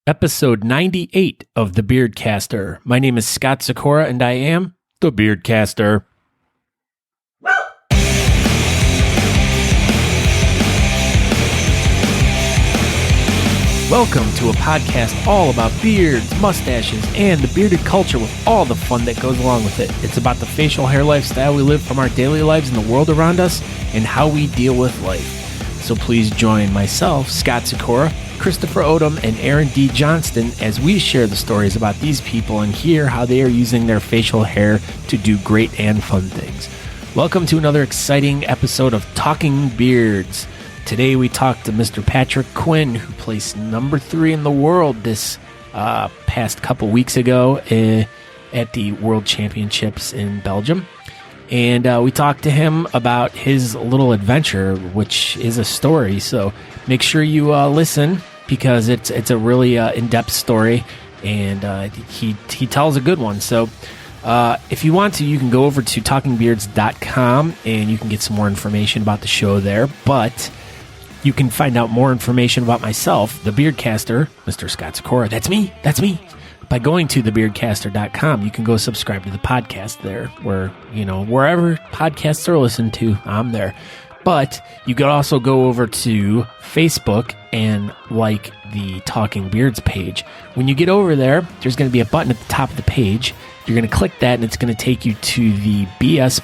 episode 98 of the Beardcaster. My name is Scott Sikora, and I am the Beardcaster. Welcome to a podcast all about beards, mustaches, and the bearded culture with all the fun that goes along with it. It's about the facial hair lifestyle we live from our daily lives in the world around us and how we deal with life. So please join myself, Scott Sikora, Christopher Odom, and Aaron D. Johnston as we share the stories about these people and hear how they are using their facial hair to do great and fun things. Welcome to another exciting episode of Talking Beards. Today we talked to Mr. Patrick Quinn, who placed number 3 in the world this past couple weeks ago at the World Championships in Belgium. And we talked to him about his little adventure, which is a story. So make sure you listen because it's a really in-depth story, and he tells a good one. So if you want to, you can go over to talkingbeards.com and you can get some more information about the show there. But you can find out more information about myself, the Beardcaster, Mr. Scott Sikora. That's me. By going to thebeardcaster.com, you can go subscribe to the podcast there, where, wherever podcasts are listened to, I'm there. But you could also go over to Facebook and like the Talking Beards page. When you get over there, there's going to be a button at the top of the page. You're going to click that, and it's going to take you to the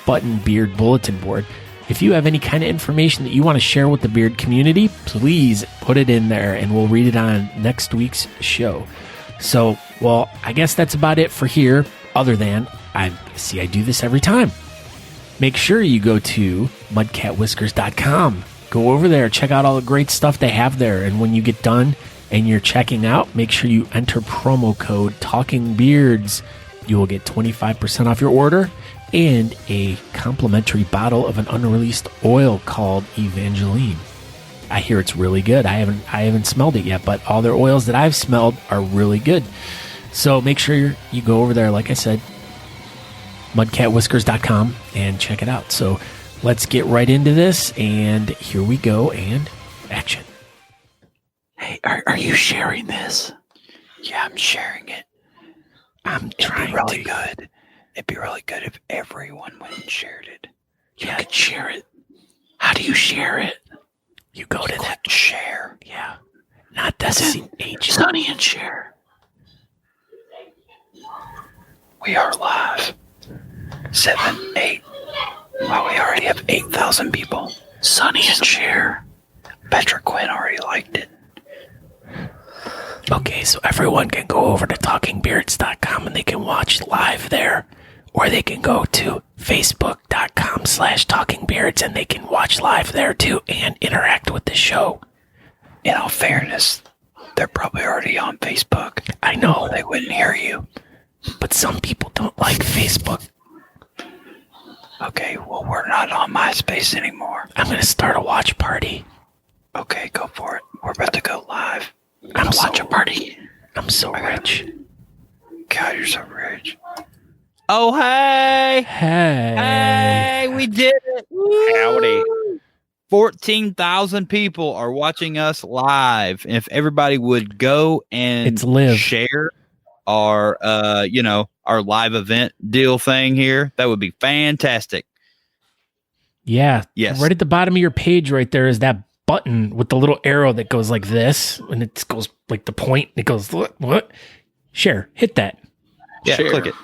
Buttons Beard Bulletin Board. If you have any kind of information that you want to share with the beard community, please put it in there, and we'll read it on next week's show. So, well, I guess that's about it for here, other than, I do this every time. Make sure you go to mudcatwhiskers.com. Go over there, check out all the great stuff they have there, and when you get done and you're checking out, make sure you enter promo code TalkingBeards. You will get 25% off your order and a complimentary bottle of an unreleased oil called Evangeline. I hear it's really good. I haven't smelled it yet, but all their oils that I've smelled are really good. So make sure you go over there, like I said, mudcatwhiskers.com, and check it out. So let's get right into this, and here we go, and action. Hey, are you sharing this? Yeah, I'm sharing it. It'd be really good. It'd be really good if everyone went and shared it. You could share it. How do you share it? You go to that share. Yeah. Not SCH. Sonny and share. We are live. 7, 8. Wow, we already have 8,000 people. Sonny and share. Patrick Quinn already liked it. Okay, so everyone can go over to talkingbeards.com and they can watch live there. Or they can go to facebook.com/talkingbeards and they can watch live there too and interact with the show. In all fairness, they're probably already on Facebook. I know. They wouldn't hear you. But some people don't like Facebook. Okay, well, we're not on MySpace anymore. I'm going to start a watch party. Okay, go for it. We're about to go live. I'm watch a party. I'm so rich. God, you're so rich. Oh, hey. Hey, we did it. Woo. Howdy. 14,000 people are watching us live. And if everybody would go and share our, our live event deal thing here, that would be fantastic. Yeah. Yes. Right at the bottom of your page right there is that button with the little arrow that goes like this, and it goes like the point. It goes, what? Share. Hit that. Yeah, Share. click it.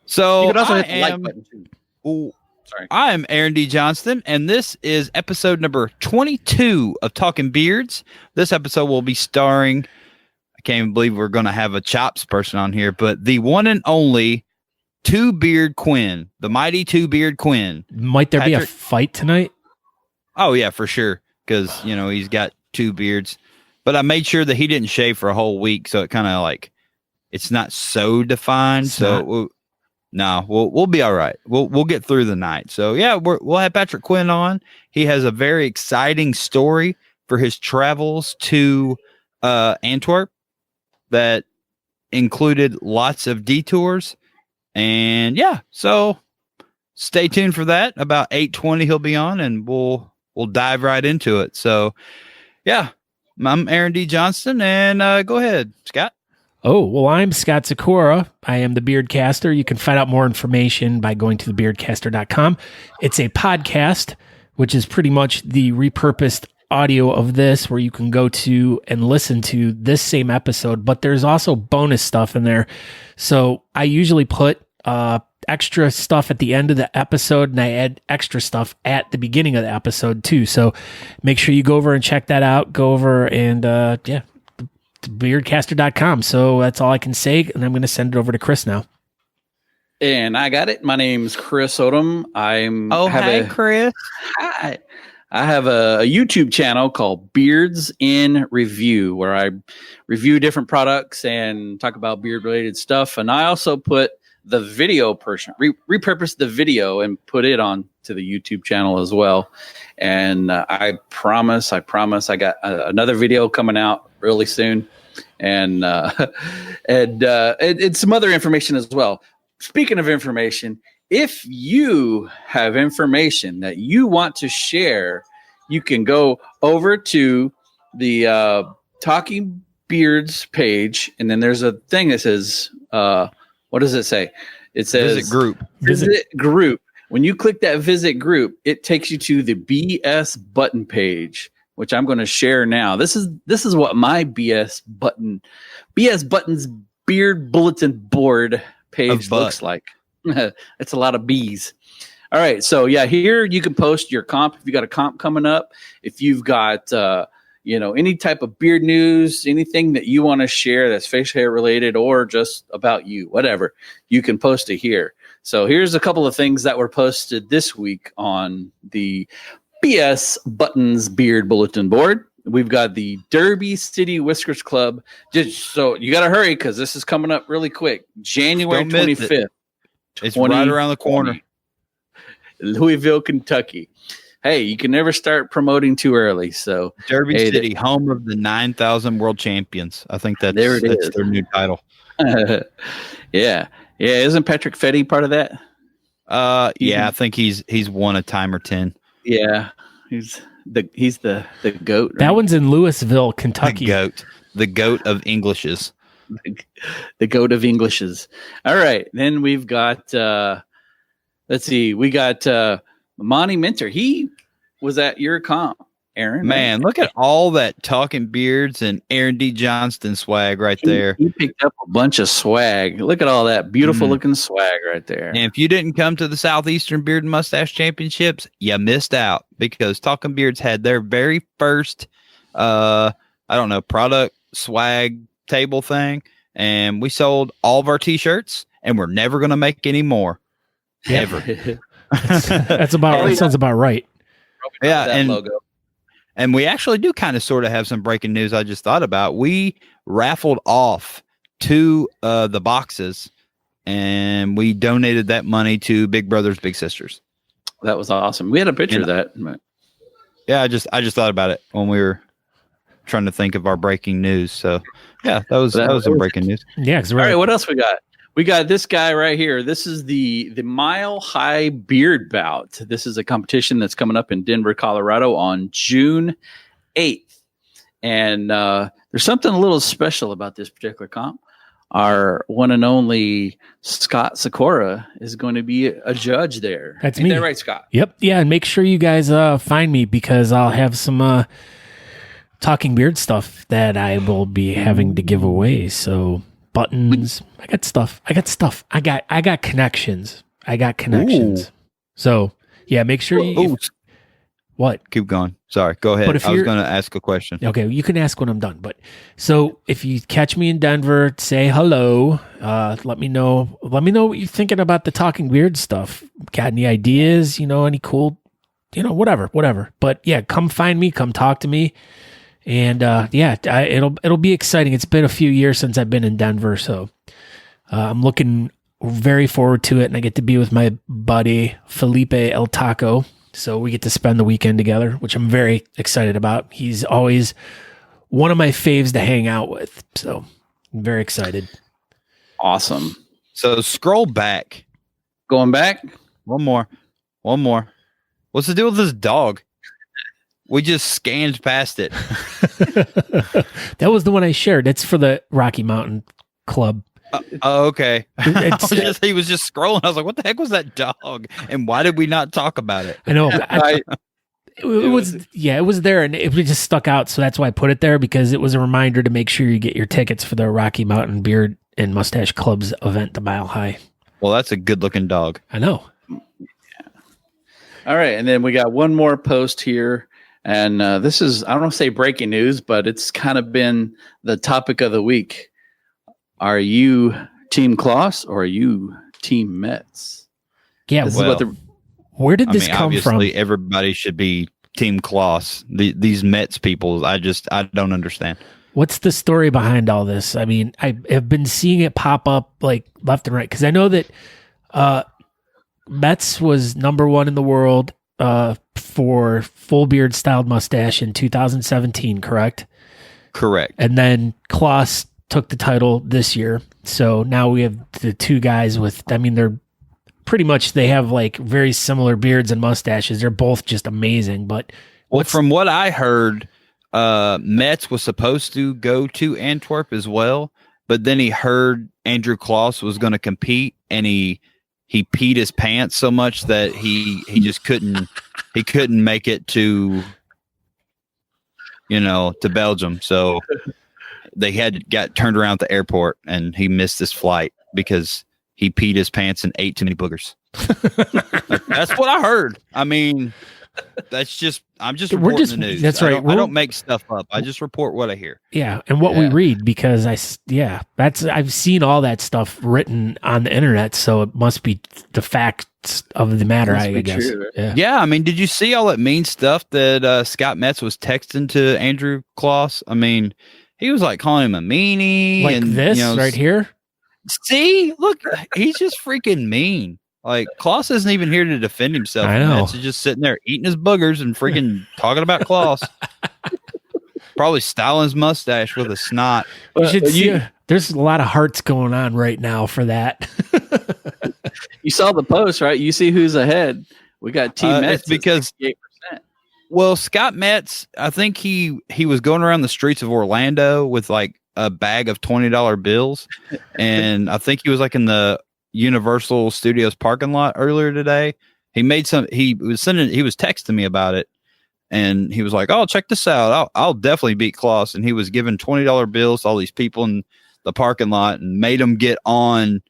So you could also I hit the like button too. Ooh, sorry. I am Aaron D. Johnston, and this is episode number 22 of Talking Beards. This episode will be starring, I can't even believe we're going to have a Chops person on here, but the one and only Two Beard Quinn, the mighty Two Beard Quinn. Might there be a fight tonight? Oh, yeah, for sure, because, he's got two beards. But I made sure that he didn't shave for a whole week, so it kind of it's not so defined. We'll be all right. We'll get through the night. So yeah, we'll have Patrick Quinn on. He has a very exciting story for his travels to Antwerp that included lots of detours. And yeah, so stay tuned for that. About 8:20 he'll be on, and we'll dive right into it. So yeah, I'm Aaron D. Johnston, and go ahead, Scott. Oh, well, I'm Scott Sakura. I am the Beardcaster. You can find out more information by going to thebeardcaster.com. It's a podcast, which is pretty much the repurposed audio of this, where you can go to and listen to this same episode, but there's also bonus stuff in there. So I usually put extra stuff at the end of the episode, and I add extra stuff at the beginning of the episode too. So make sure you go over and check that out. Go over and beardcaster.com. So that's all I can say, and I'm going to send it over to Chris now. And I got it. My name's Chris Odom. Chris. Hi. I have a YouTube channel called Beards in Review, where I review different products and talk about beard related stuff. And I also put the video portion, repurpose the video and put it on to the YouTube channel as well. And I promise I got another video coming out really soon, and some other information as well. Speaking of information, if you have information that you want to share, you can go over to the Talking Beards page, and then there's a thing that says, what does it say? It says Visit Group. Visit Group. When you click that Visit Group, it takes you to the BS Button page, which I'm going to share now. This is what my BS Buttons Beard Bulletin Board page looks like. It's a lot of B's. All right. So yeah, here you can post your comp. If you got a comp coming up, if you've got, any type of beard news, anything that you want to share that's facial hair related or just about you, whatever, you can post it here. So here's a couple of things that were posted this week on the BS Buttons Beard Bulletin Board. We've got the Derby City Whiskers Club. Just so you got to hurry, because this is coming up really quick. January 25th. It's right around the corner. Louisville, Kentucky. Hey, you can never start promoting too early. So Derby City, home of the 9,000 world champions. I think that's their new title. Yeah. Isn't Patrick Fetty part of that? I think he's won a time or 10. Yeah, he's the goat. Right? That one's in Louisville, Kentucky. The goat of Englishes. The goat of Englishes. All right, then we've got. Let's see, we got Monty Minter. He was at your comp, Aaron. Man, look at all that Talking Beards and Aaron D. Johnston swag right there. He picked up a bunch of swag. Look at all that beautiful looking swag right there. And if you didn't come to the Southeastern Beard and Mustache Championships, you missed out, because Talking Beards had their very first, product swag table thing. And we sold all of our t-shirts, and we're never going to make any more. Ever. That sounds about right. Yeah. Logo. And we actually do kind of sort of have some breaking news I just thought about. We raffled off 2 the boxes, and we donated that money to Big Brothers Big Sisters. That was awesome. We had a picture of that. Yeah, I just thought about it when we were trying to think of our breaking news. So yeah, that was some breaking news. Yeah, all right, what else we got? We got this guy right here. This is the Mile High Beard Bout. This is a competition that's coming up in Denver, Colorado on June 8th. And there's something a little special about this particular comp. Our one and only Scott Sakura is going to be a judge there. That's me. Is that right, Scott? Yep. Yeah, and make sure you guys find me, because I'll have some Talking Beard stuff that I will be having to give away. So buttons. I got stuff. I got connections. Ooh. So yeah, make sure you. What? Keep going. Sorry. Go ahead. I was going to ask a question. Okay, you can ask when I'm done. But so if you catch me in Denver, say hello. Let me know. Let me know what you're thinking about the Talking Beard stuff. Got any ideas? Any cool? Whatever. But yeah, come find me. Come talk to me. And it'll be exciting. It's been a few years since I've been in Denver, so I'm looking very forward to it. And I get to be with my buddy Felipe El Taco, so we get to spend the weekend together, which I'm very excited about. He's always one of my faves to hang out with, so I'm very excited. Awesome. So scroll back. Going back. One more. What's the deal with this dog? We just scanned past it. That was the one I shared. It's for the Rocky Mountain Club. Oh, okay. He was just scrolling. I was like, what the heck was that dog? And why did we not talk about it? I know. It was there, and it just stuck out. So that's why I put it there, because it was a reminder to make sure you get your tickets for the Rocky Mountain Beard and Mustache Club's event, the Mile High. Well, that's a good looking dog. I know. All right. And then we got one more post here. And this is, I don't want to say breaking news, but it's kind of been the topic of the week. Are you Team Kloss or are you Team Mets? Yeah. Where did this come from? Obviously, everybody should be Team Kloss. These Mets people, I don't understand. What's the story behind all this? I mean, I have been seeing it pop up like left and right, because I know that Mets was number one in the world for full beard styled mustache in 2017, correct? Correct. And then Kloss took the title this year. So now we have the two guys with, I mean, they're pretty much, they have like very similar beards and mustaches. They're both just amazing. But from what I heard, Metz was supposed to go to Antwerp as well, but then he heard Andrew Kloss was going to compete, and he peed his pants so much that he just couldn't make it to Belgium. So they got turned around at the airport, and he missed his flight because he peed his pants and ate too many boogers. That's what I heard. I mean, I'm just reporting the news. That's right. I don't make stuff up. I just report what I hear. Yeah, and what we read, because I've seen all that stuff written on the internet, so it must be the facts of the matter, I guess. True. Yeah, I mean, did you see all that mean stuff that Scott Metz was texting to Andrew Kloss? I mean, he was like calling him a meanie, like and this right here. See, look, he's just freaking mean. Like, Kloss isn't even here to defend himself. I know. He's just sitting there eating his boogers and freaking talking about Kloss. Probably styling his mustache with a snot. You should see. There's a lot of hearts going on right now for that. You saw the post, right? You see who's ahead. We got Team Mets because 68%. Well, Scott Metz, I think he was going around the streets of Orlando with like a bag of $20 bills, and I think he was like in the Universal Studios parking lot earlier today. He was texting me about it, and he was like, "Oh, check this out. I'll definitely beat Kloss." And he was giving $20 bills to all these people in the parking lot and made them get on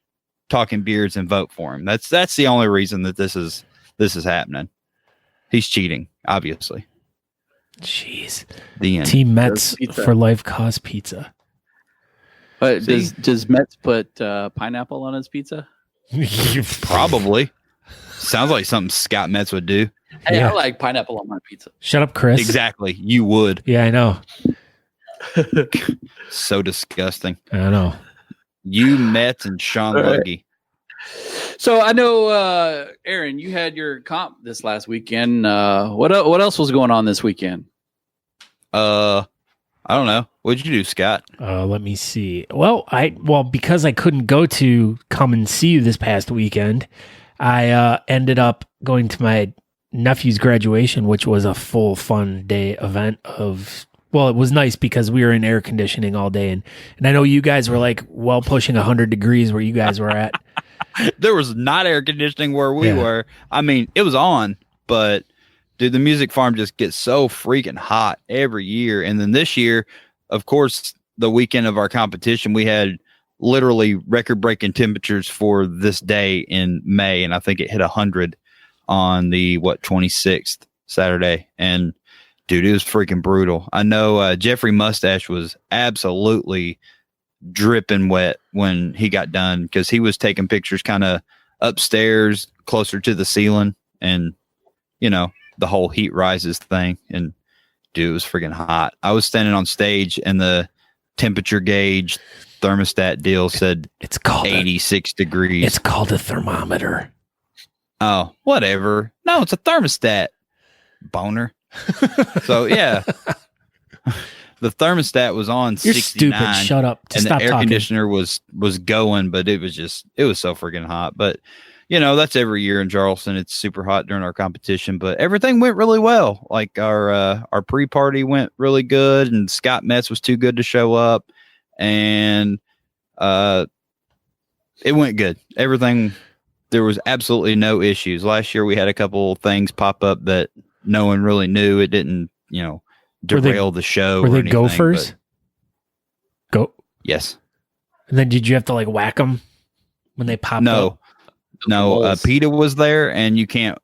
Talking Beards and vote for him. That's the only reason that this is happening. He's cheating, obviously. Jeez. The end. Team Mets for life cause pizza. But does Mets put pineapple on his pizza? Probably. Sounds like something Scott Metz would do. Hey, I like pineapple on my pizza. Shut up, Chris. Exactly. You would. Yeah, I know. So disgusting. I know. You, Metz, and Sean Luggy. So I know, Aaron, you had your comp this last weekend. What else was going on this weekend? I don't know. What'd you do, Scott? Let me see. Well, because I couldn't go to come and see you this past weekend, I ended up going to my nephew's graduation, which was a full fun day event it was nice because we were in air conditioning all day. And I know you guys were like pushing 100 degrees where you guys were at. There was not air conditioning where we were. I mean, it was on, but dude, the music farm just gets so freaking hot every year. And then this year, of course, the weekend of our competition, we had literally record-breaking temperatures for this day in May. And I think it hit 100 on the, 26th Saturday. And dude, it was freaking brutal. I know Jeffrey Mustache was absolutely dripping wet when he got done because he was taking pictures kind of upstairs closer to the ceiling and, the whole heat rises thing. And dude, it was freaking hot. I was standing on stage and the temperature gauge thermostat deal said it's called 86 degrees. It's called a thermometer. Oh, whatever. No, it's a thermostat. Boner. So yeah. The thermostat was on You're 69. Stupid. Shut up. And the air conditioner was going, but it was so freaking hot. But that's every year in Charleston. It's super hot during our competition, but everything went really well. Like our pre-party went really good, and Scott Metz was too good to show up, and it went good. Everything, there was absolutely no issues. Last year we had a couple things pop up that no one really knew. It didn't, derail the show. Were or they anything, gophers? Go. Yes. And then did you have to like whack them when they popped up? No. PETA was there, and you can't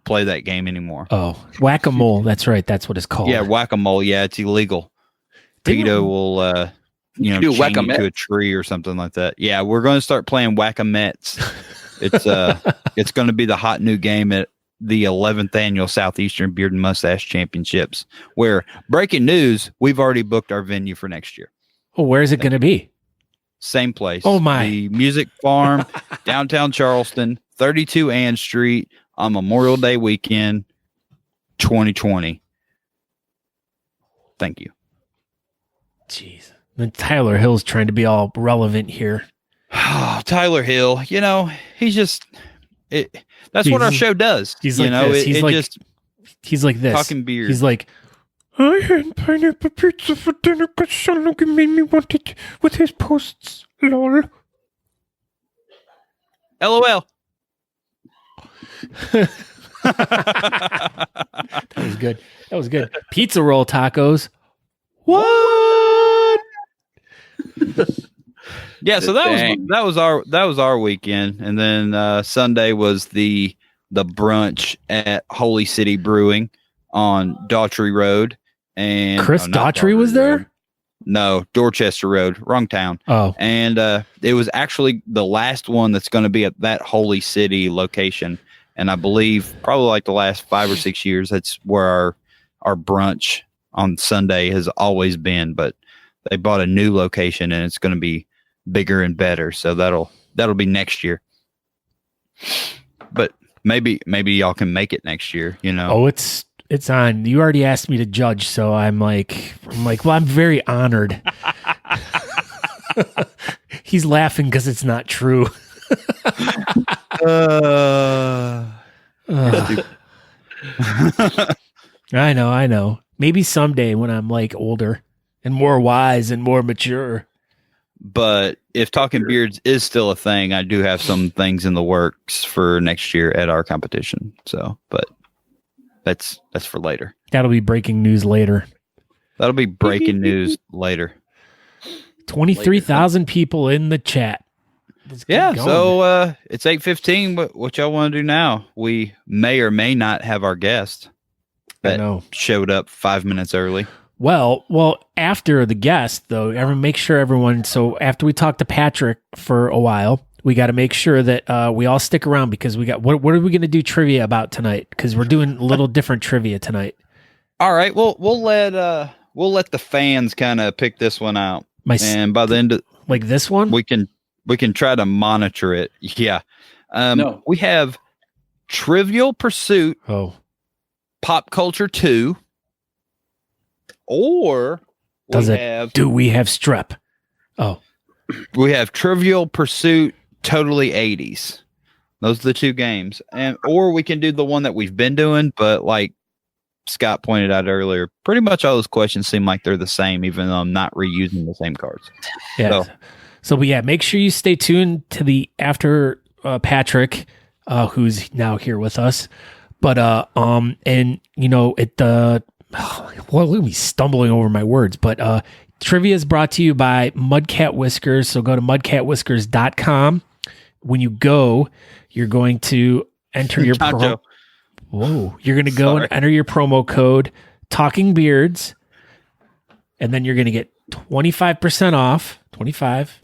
play that game anymore. Oh, whack-a-mole. That's right. That's what it's called. Yeah, whack-a-mole. Yeah, it's illegal. PETA will, chain you to a tree or something like that. Yeah, we're going to start playing whack-a-mets. It's going to be the hot new game at the 11th annual Southeastern Beard and Mustache Championships, where, breaking news, we've already booked our venue for next year. Oh, where is it going to be? Same place. Oh, my. The Music Farm, downtown Charleston, 32 Ann Street on Memorial Day weekend, 2020. Thank you. Jeez. Then Tyler Hill's trying to be all relevant here. Tyler Hill, he's just that's what our show does. He's like this. He's like this. Talking beard. He's like, I had pineapple pizza for dinner because Sean Logan made me want it with his posts. Lol. LOL. That was good. Pizza roll tacos. What? Yeah, so that was our weekend, and then Sunday was the brunch at Holy City Brewing on Daughtry Road. And Chris Daughtry was there? Road. No, Dorchester Road, wrong town. Oh, and it was actually the last one that's going to be at that Holy City location, and I believe probably like the last 5 or 6 years, that's where our brunch on Sunday has always been. But they bought a new location, and it's going to be bigger and better. So that'll be next year. But maybe y'all can make it next year. Oh, it's on. You already asked me to judge, so I'm like, well, I'm very honored. He's laughing because it's not true. I know. Maybe someday when I'm like older and more wise and more mature. But if talking beards is still a thing, I do have some things in the works for next year at our competition. So, but that's for later. That'll be breaking news later. That'll be breaking news later. 23,000 people in the chat. Yeah, so it's 8:15. What y'all want to do now? We may or may not have our guest that showed up 5 minutes early. Well, after the guest, though, make sure everyone. So after we talk to Patrick for a while, we got to make sure that we all stick around because we got what are we going to do trivia about tonight? Because we're doing a little different trivia tonight. All right, well we'll let the fans kind of pick this one out, and by the end of like this one, we can try to monitor it. Yeah, we have Trivial Pursuit, Pop Culture 2. Or do we have strep? Oh, we have Trivial Pursuit Totally 80s. Those are the two games. Or we can do the one that we've been doing, but like Scott pointed out earlier, pretty much all those questions seem like they're the same, even though I'm not reusing the same cards. Yeah. So make sure you stay tuned to the after Patrick, who's now here with us. But well, look at me stumbling over my words, but trivia is brought to you by Mudcat Whiskers. So go to mudcatwhiskers.com. When you go, you're going to enter your you're going to go and enter your promo code Talking Beards, and then you're going to get 25% off, 25.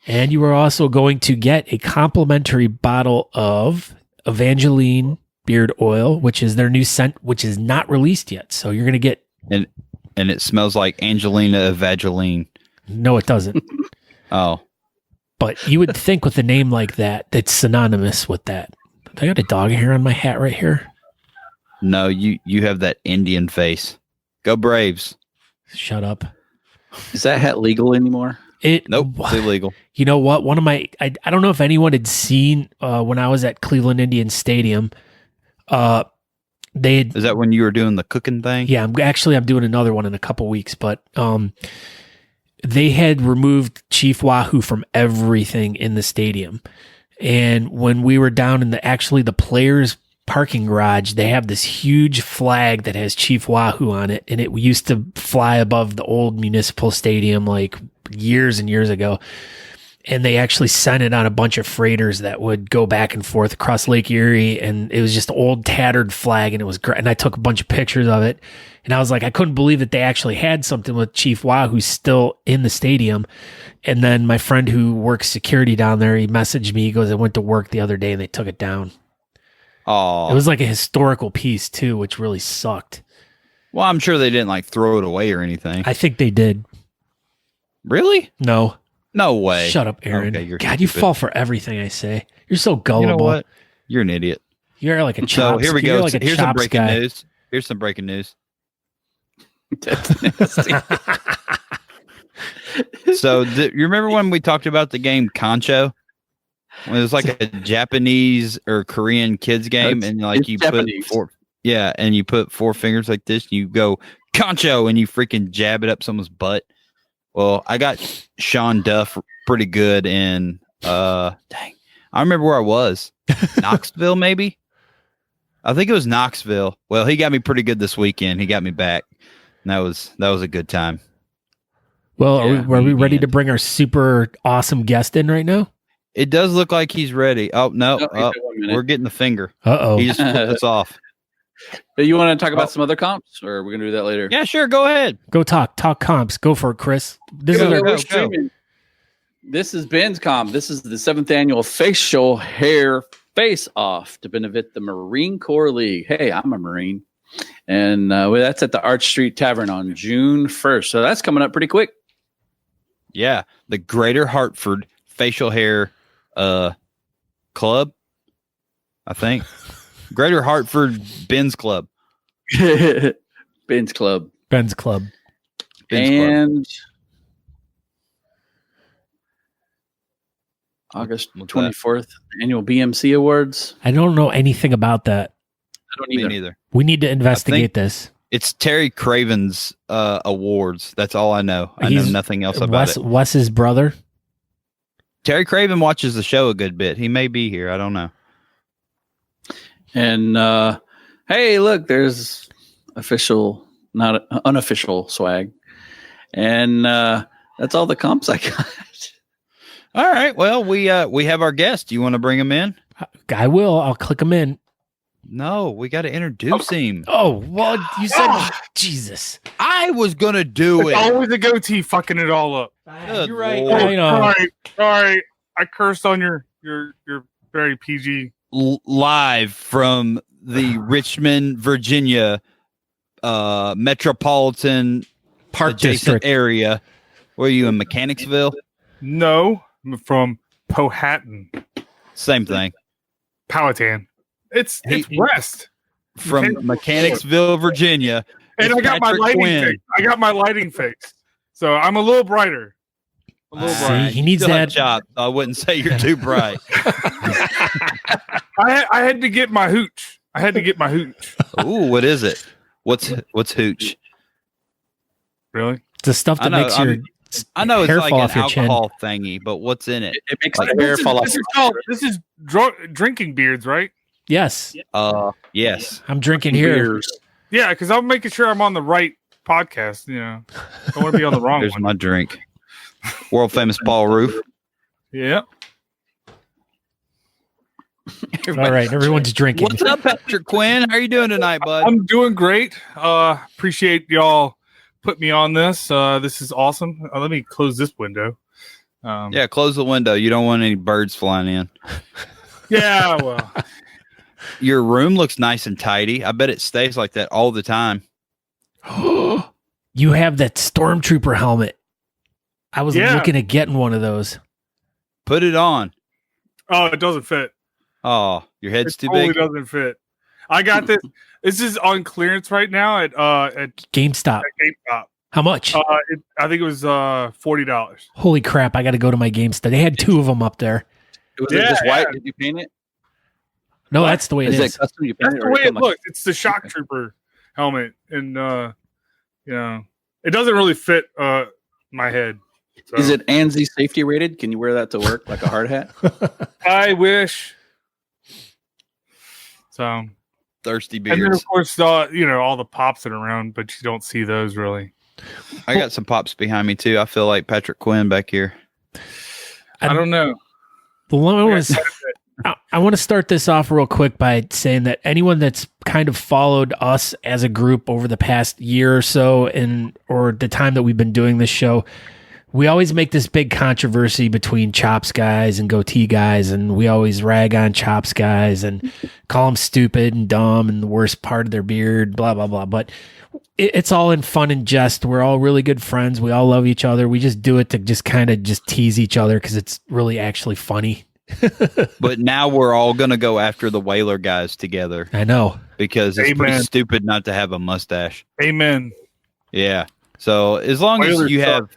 And you are also going to get a complimentary bottle of Evangeline beard oil, which is their new scent, which is not released yet. So you're going to get... And it smells like Angelina Evangeline. No, it doesn't. Oh. But you would think with a name like that, that's synonymous with that. I got a dog hair on my hat right here. No, you have that Indian face. Go Braves. Shut up. Is that hat legal anymore? Nope, it's illegal. You know what? One of my, I don't know if anyone had seen when I was at Cleveland Indians Stadium. Is that when you were doing the cooking thing? Yeah, I'm doing another one in a couple weeks, but they had removed Chief Wahoo from everything in the stadium. And when we were down in the players' parking garage, they have this huge flag that has Chief Wahoo on it, and it used to fly above the old municipal stadium like years and years ago. And they actually sent it on a bunch of freighters that would go back and forth across Lake Erie, and it was just an old tattered flag, and it was great. And I took a bunch of pictures of it, and I was like, I couldn't believe that they actually had something with Chief Wahoo still in the stadium. And then my friend who works security down there, he messaged me. He goes, I went to work the other day, and they took it down. Oh, it was like a historical piece too, which really sucked. Well, I'm sure they didn't like throw it away or anything. I think they did. Really? No. No way. Shut up, Aaron. Okay, God, stupid. You fall for everything I say. You're so gullible. You know what? You're an idiot. You're like a So chops. here we go. Like Here's some breaking news. Here's some breaking news. That's nasty. So you remember when we talked about the game Concho? When it was like a Japanese or Korean kids game, and like you Japanese. put you put four fingers like this, and you go Concho, and you freaking jab it up someone's butt. Well, I got Sean Duff pretty good in I remember where I was. Knoxville, maybe? I think it was Knoxville. Well, he got me pretty good this weekend. He got me back. And that was a good time. Well, are we ready to bring our super awesome guest in right now? It does look like he's ready. Oh, no. We're getting the finger. Uh-oh. He just flipped us off. You want to talk about some other comps, or we're going to do that later? Yeah, sure. Go ahead. Go talk comps. Go for it, Chris. This is Ben's comp. This is the 7th annual facial hair face-off to benefit the Marine Corps League. Hey, I'm a Marine. And that's at the Arch Street Tavern on June 1st. So that's coming up pretty quick. Yeah. The Greater Hartford Facial Hair Club, I think. Greater Hartford Ben's Club. Ben's Club. Ben's Club. And August 24th, annual BMC Awards. I don't know anything about that. I don't either. Me neither. We need to investigate this. It's Terry Craven's awards. That's all I know. I know nothing else about it. Wes's brother. Terry Craven watches the show a good bit. He may be here. I don't know. And hey, look, there's official, not unofficial swag. And that's all the comps I got. All right. Well, we have our guest. You want to bring him in? I will. I'll click him in. No, we got to introduce him. Oh, well, you said Jesus. I was going to do it. Always a goatee fucking it all up. You're right. Lord. I know. Sorry. I cursed on your very PG. Live from the Richmond, Virginia metropolitan Park adjacent District area. Where are you in Mechanicsville? No, I'm from Powhatan, Same thing. Powhatan. It's west From Mechanicsville, Virginia. and I got Patrick my lighting Quinn. fixed. I got my lighting fixed, so I'm a little brighter. See, he needs Still that. have job. I wouldn't say you're too bright. I had to get my hooch. Ooh, what is it? What's hooch? Really? It's the stuff that makes your I know it's hair like fall an off your chin. alcohol thingy, but what's in it? It makes the hair fall off. This is drinking beards, right? Yes, Yes. I'm drinking here. Yeah, because I'm making sure I'm on the right podcast. You know, I want to be on the wrong There's one. my drink. World famous Paul Roof. Yeah. All right, everyone's drinking. What's up, Patrick Quinn? How are you doing tonight, bud? I'm doing great. Appreciate y'all put me on this. This is awesome. Let me close this window. Yeah, close the window. You don't want any birds flying in. Yeah, well. Your room looks nice and tidy. I bet it stays like that all the time. You have that stormtrooper helmet. I was Yeah. looking at getting one of those. Put it on. Oh, it doesn't fit. Oh, your head's It too totally big. doesn't fit. I got this. This is on clearance right now at GameStop. GameStop. How much? I think it was $40. Holy crap! I got to go to my GameStop. They had 2 of them up there. Was it just white? Did you paint it? No, that's the way it is. Is it custom? You paint That's it, the or way it like- looks. It's the shock trooper helmet, and it doesn't really fit my head. So. Is it ANSI safety rated? Can you wear that to work like a hard hat? I wish. So Thirsty beards. and then of course all the pops that are around, but you don't see those really. I got some pops behind me too. I feel like Patrick Quinn back here. I don't know. The one was. I want to start this off real quick by saying that anyone that's kind of followed us as a group over the past year or so, or the time that we've been doing this show, we always make this big controversy between Chops guys and Goatee guys, and we always rag on Chops guys and call them stupid and dumb and the worst part of their beard, blah, blah, blah. But it's all in fun and jest. We're all really good friends. We all love each other. We just do it to just kind of just tease each other because it's really actually funny. But now we're all going to go after the Whaler guys together. I know. Because it's pretty stupid not to have a mustache. Amen. Yeah. So as long Whalers as you suck.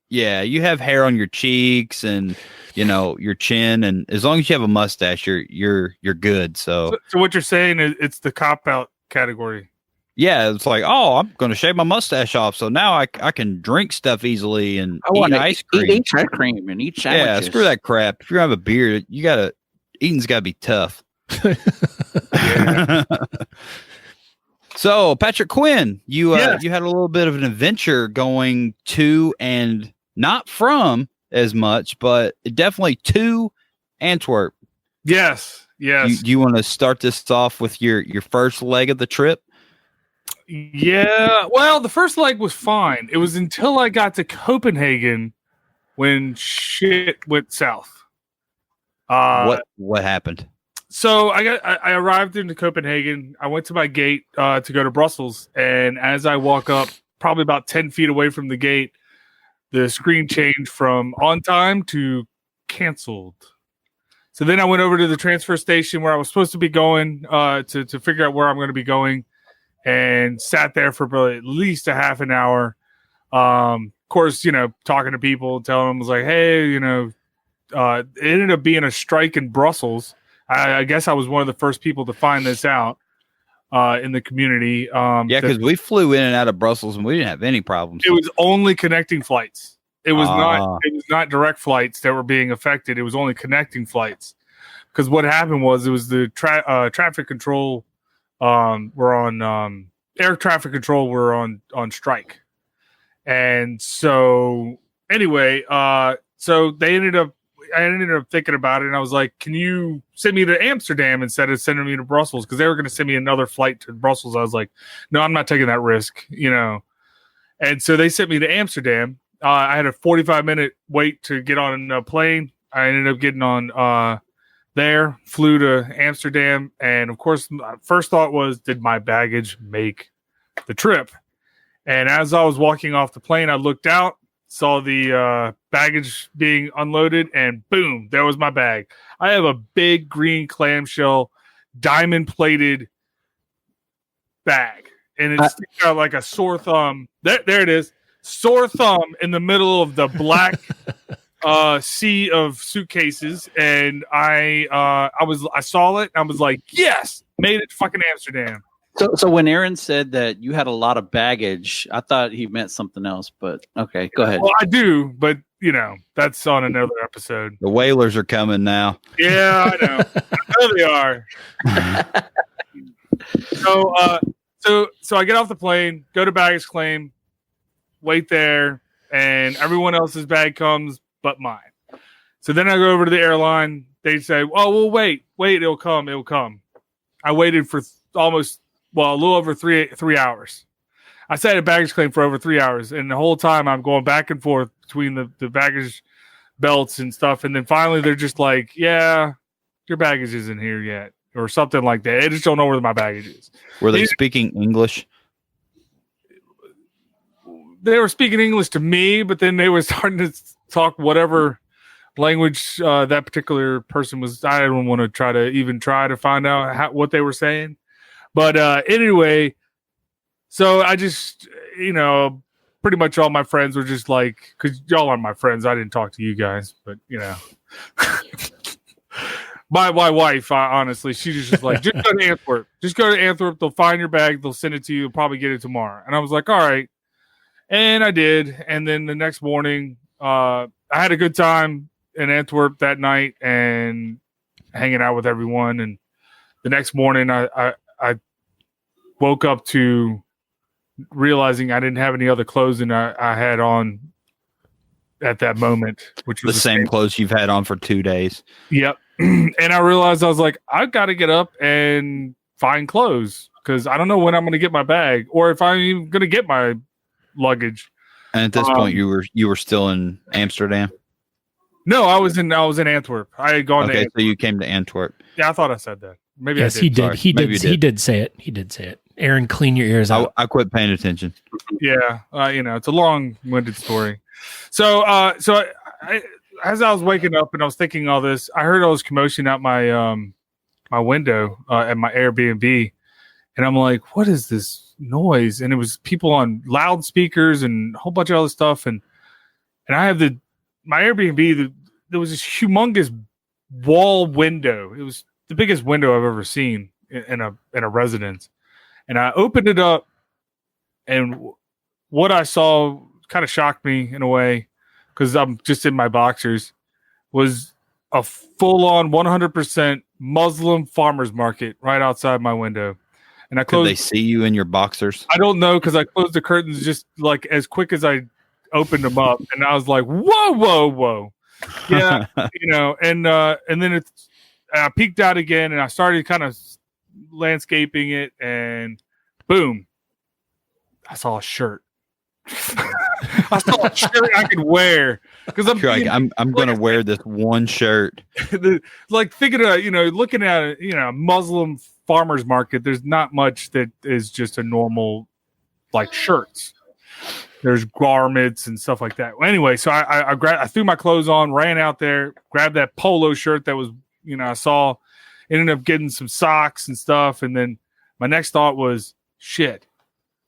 you have hair on your cheeks and your chin, and as long as you have a mustache, you're good. So what you're saying is it's the cop out category. yeah, it's like, oh, I'm going to shave my mustache off, so now I can drink stuff easily and eat ice cream. Eat ice cream and eat sandwiches. Yeah, screw that crap. If you have a beard, eating's got to be tough. So, Patrick Quinn, you had a little bit of an adventure going to and not from as much, but definitely to Antwerp. Yes. Do you want to start this off with your first leg of the trip? Yeah. Well, the first leg was fine. It was until I got to Copenhagen when shit went south. What happened? So I arrived into Copenhagen. I went to my gate to go to Brussels, and as I walk up, probably about 10 feet away from the gate, the screen changed from on time to canceled. So then I went over to the transfer station where I was supposed to be going to figure out where I'm going to be going, and sat there for probably at least a half an hour. Of course, talking to people, telling them, was like, hey, it ended up being a strike in Brussels. I guess I was one of the first people to find this out in the community. Because we flew in and out of Brussels and we didn't have any problems. It was only connecting flights. It was not direct flights that were being affected. It was only connecting flights. Because what happened was it was the traffic control were on air traffic control were on strike. And so anyway, so I ended up thinking about it, and I was like, can you send me to Amsterdam instead of sending me to Brussels? Because they were going to send me another flight to Brussels. I was like, no, I'm not taking that risk, And so they sent me to Amsterdam. I had a 45-minute wait to get on a plane. I ended up getting on there, flew to Amsterdam, and of course, my first thought was, did my baggage make the trip? And as I was walking off the plane, I looked out, saw the baggage being unloaded, and boom, there was my bag. I have a big green clamshell, diamond-plated bag, and it sticks out like a sore thumb. There it is, sore thumb in the middle of the black sea of suitcases, and I saw it, and I was like, yes, made it to fucking Amsterdam. So when Aaron said that you had a lot of baggage, I thought he meant something else, but okay, go ahead. Well, I do, but that's on another episode. The Whalers are coming now. Yeah, I know. I know they are. So I get off the plane, go to baggage claim, wait there, and everyone else's bag comes but mine. So then I go over to the airline. They say, "Oh, well, wait, it'll come." I waited for a little over three hours. I sat at baggage claim for over 3 hours, and the whole time I'm going back and forth between the baggage belts and stuff. And then finally they're just like, yeah, your baggage isn't here yet, or something like that. I just don't know where my baggage is. Were they speaking English? They were speaking English to me, but then they were starting to talk whatever language that particular person was. I didn't want to try to find out what they were saying. But anyway, so I just, pretty much all my friends were just like, because y'all are my friends. I didn't talk to you guys, but my wife, honestly, she's just like, just go to Antwerp. Just go to Antwerp. They'll find your bag. They'll send it to you. You'll probably get it tomorrow. And I was like, all right. And I did. And then the next morning, I had a good time in Antwerp that night and hanging out with everyone. And the next morning, I woke up to realizing I didn't have any other clothes than I had on at that moment, which was the same clothes you've had on for 2 days. Yep. And I realized I was like, I've got to get up and find clothes because I don't know when I'm going to get my bag or if I'm even going to get my luggage. And at this point, you were still in Amsterdam. No, I was in Antwerp. I had gone. Okay, to so you came to Antwerp. Yeah, I thought I said that. Maybe yes, I did. He did. He did say it. He did say it. Aaron, clean your ears out. I quit paying attention. Yeah, it's a long-winded story. So as I was waking up and I was thinking all this, I heard all this commotion out my my window at my Airbnb, and I'm like, "What is this noise?" And it was people on loudspeakers and a whole bunch of other stuff. And I have my Airbnb. There was this humongous wall window. It was the biggest window I've ever seen in a residence. And I opened it up, and what I saw kind of shocked me in a way because I'm just in my boxers. Was a full-on 100% Muslim farmers market right outside my window. And I closed. Did they see you in your boxers? I don't know because I closed the curtains just like as quick as I opened them up, and I was like, "Whoa!" Yeah, and then I peeked out again, and I started kind of landscaping it, and boom, I saw a shirt. I saw a shirt I could wear because I'm going to wear this one shirt. Like thinking of looking at a Muslim farmers market. There's not much that is just a normal like shirts. There's garments and stuff like that. Anyway, so I threw my clothes on, ran out there, grabbed that polo shirt that was I saw, ended up getting some socks and stuff, and then my next thought was, shit,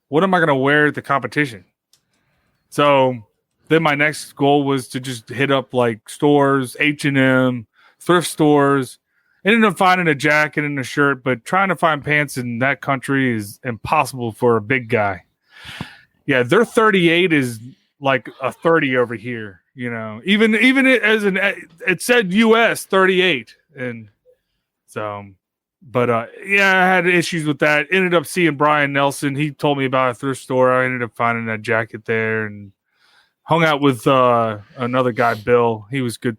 what am I going to wear at the competition? So then my next goal was to just hit up like stores, H&M, thrift stores. Ended up finding a jacket and a shirt, but trying to find pants in that country is impossible for a big guy. Yeah, their 38 is like a 30 over here. Even it said US 38, and so. But I had issues with that. Ended up seeing Brian Nelson. He told me about a thrift store. I ended up finding that jacket there and hung out with another guy, Bill. He was good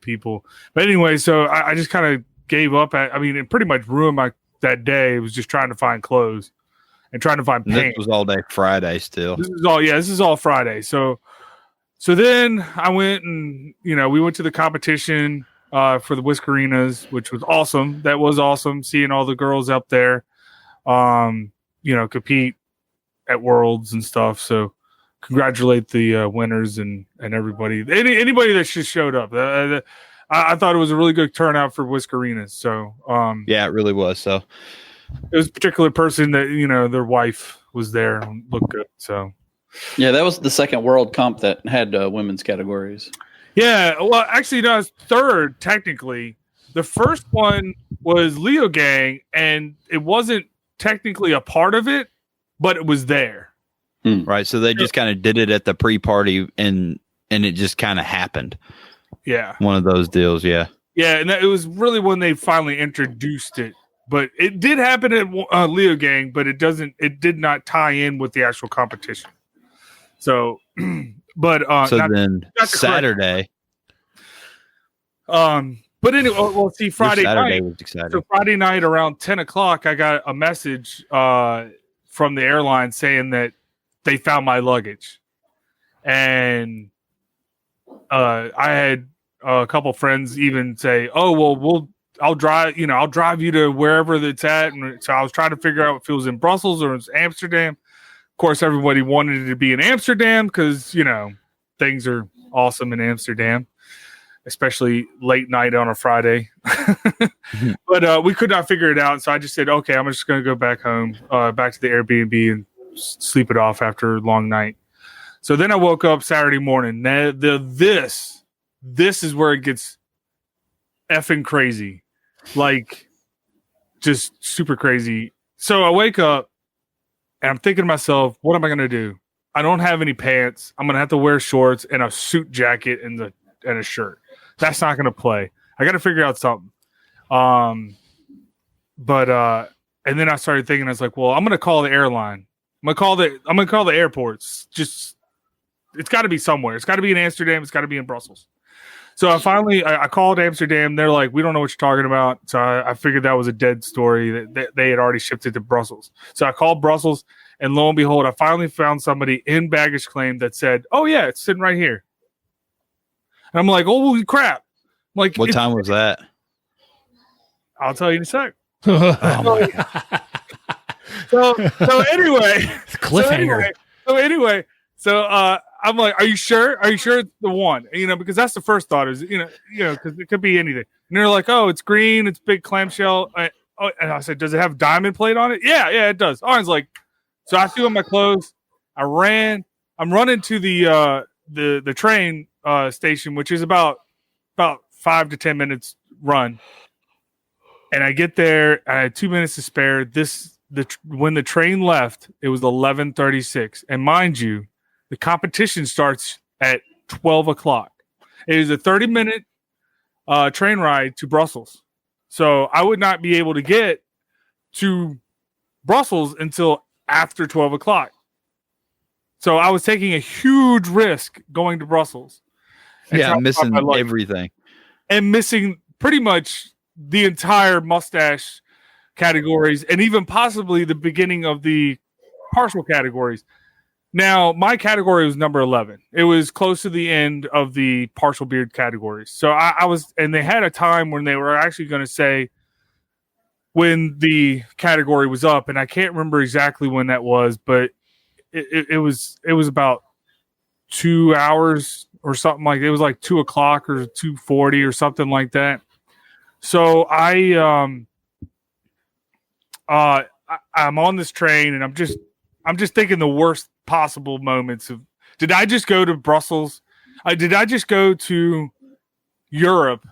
people. But anyway, so I just kind of gave up. It pretty much ruined that day. It was just trying to find clothes and trying to find paint. This was all day Friday still. This is all Friday. So then I went and, we went to the competition for the Whiskerinas, which was awesome. That was awesome seeing all the girls up there, compete at Worlds and stuff. So congratulate the winners and everybody. Anybody that just showed up. I thought it was a really good turnout for Whiskerinas. So yeah, it really was. So it was a particular person that their wife was there and looked good. So yeah, that was the second World Comp that had women's categories. Yeah, well, actually, no, it's third, technically. The first one was Leo Gang, and it wasn't technically a part of it, but it was there. Right, so they just kind of did it at the pre-party, and it just kind of happened. Yeah. One of those deals, yeah. Yeah, and it was really when they finally introduced it. But it did happen at Leo Gang, but it did not tie in with the actual competition. So... But then Saturday. But anyway, well, see, Friday night was exciting. So Friday night around 10:00, I got a message from the airline saying that they found my luggage, and I had a couple friends even say, "Oh, well, I'll drive you to wherever it's at." And so I was trying to figure out if it was in Brussels or it was Amsterdam. Of course, everybody wanted it to be in Amsterdam because, things are awesome in Amsterdam, especially late night on a Friday. But we could not figure it out. So I just said, okay, I'm just going to go back home, back to the Airbnb and sleep it off after a long night. So then I woke up Saturday morning. Now, this is where it gets effing crazy. Like, just super crazy. So I wake up and I'm thinking to myself, what am I going to do? I don't have any pants. I'm going to have to wear shorts and a suit jacket and a shirt. That's not going to play. I got to figure out something. And then I started thinking, I was like, well, I'm going to call the airline. I'm going to call the airports. Just, it's got to be somewhere. It's got to be in Amsterdam. It's got to be in Brussels. So I called Amsterdam. They're like, we don't know what you're talking about. So I figured that was a dead story, that they had already shipped it to Brussels. So I called Brussels, and lo and behold, I finally found somebody in baggage claim that said, oh, yeah, it's sitting right here. And I'm like, holy crap. I'm like, what time was that? I'll tell you in a sec. Oh my God. So anyway. Cliffhanger. So I'm like, are you sure? Are you sure it's the one? You know, because that's the first thought is, you know, because it could be anything. And they're like, oh, it's green, it's big clamshell. And I said, does it have diamond plate on it? Yeah, it does. Orange, like, so I threw on my clothes. I'm running to the train station, which is about 5 to 10 minutes run. And I get there, I had 2 minutes to spare. When the train left, it was 11:36. And mind you, the competition starts at 12 o'clock. It is a 30-minute train ride to Brussels. So I would not be able to get to Brussels until after 12 o'clock. So I was taking a huge risk going to Brussels. Yeah, missing everything. And missing pretty much the entire mustache categories and even possibly the beginning of the partial categories. Now, my category was number 11. It was close to the end of the partial beard categories. So I was, and they had a time when they were actually going to say when the category was up, and I can't remember exactly when that was, but it was about 2 hours or something like it was like 2 o'clock or 2:40 or something like that. So I'm on this train and I'm just thinking the worst possible moments of, did I just go to Brussels? Did I just go to Europe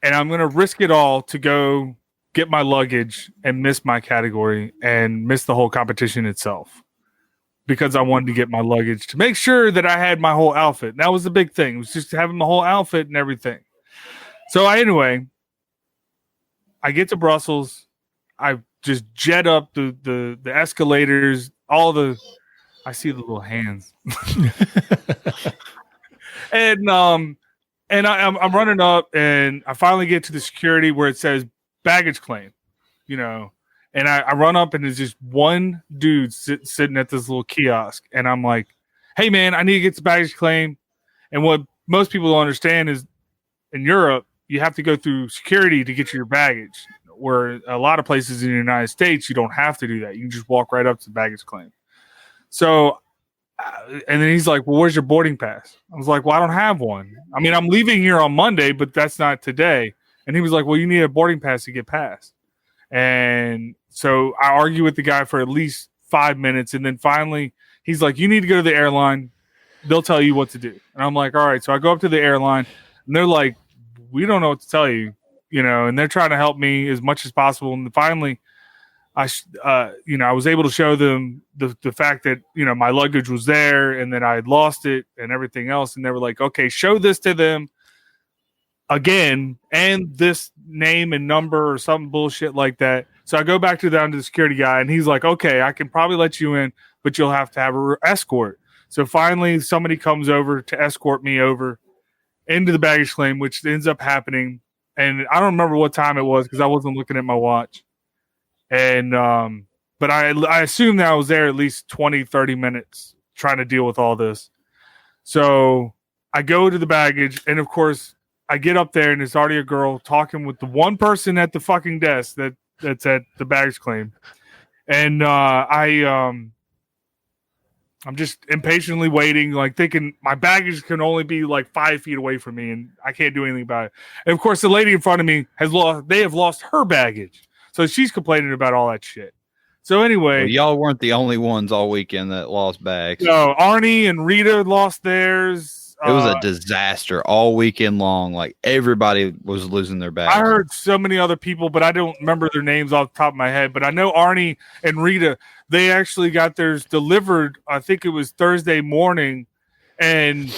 and I'm going to risk it all to go get my luggage and miss my category and miss the whole competition itself because I wanted to get my luggage to make sure that I had my whole outfit. And that was the big thing. It was just having my whole outfit and everything. So anyway, I get to Brussels. I just jet up the escalators, I see the little hands. And I'm running up and I finally get to the security where it says baggage claim, you know, and I run up and there's just one dude sitting at this little kiosk. And I'm like, hey man, I need to get to baggage claim. And what most people don't understand is in Europe, you have to go through security to get your baggage, where a lot of places in the United States, you don't have to do that. You can just walk right up to the baggage claim. So, and then he's like, well, where's your boarding pass? I was like, well, I don't have one. I mean, I'm leaving here on Monday, but that's not today. And he was like, well, you need a boarding pass to get past. And so I argue with the guy for at least 5 minutes. And then finally he's like, you need to go to the airline. They'll tell you what to do. And I'm like, all right. So I go up to the airline and they're like, we don't know what to tell you, you know, and they're trying to help me as much as possible. And finally I was able to show them the fact that, you know, my luggage was there and that I had lost it and everything else. And they were like, okay, show this to them again and this name and number or some bullshit like that. So I go back to the security guy and he's like, okay, I can probably let you in, but you'll have to have an escort. So finally somebody comes over to escort me over into the baggage claim, which ends up happening. And I don't remember what time it was because I wasn't looking at my watch. And, but I assume that I was there at least 20, 30 minutes trying to deal with all this. So I go to the baggage and of course I get up there and there's already a girl talking with the one person at the fucking desk that's at the baggage claim. And, I'm just impatiently waiting, like thinking my baggage can only be like 5 feet away from me and I can't do anything about it. And of course the lady in front of me they have lost her baggage. So she's complaining about all that shit. So anyway, Well, y'all weren't the only ones all weekend that lost bags. No, Arnie and Rita lost theirs. It was a disaster all weekend long. Like everybody was losing their bags. I heard so many other people, but I don't remember their names off the top of my head. But I know Arnie and Rita, they actually got theirs delivered. I think it was Thursday morning, and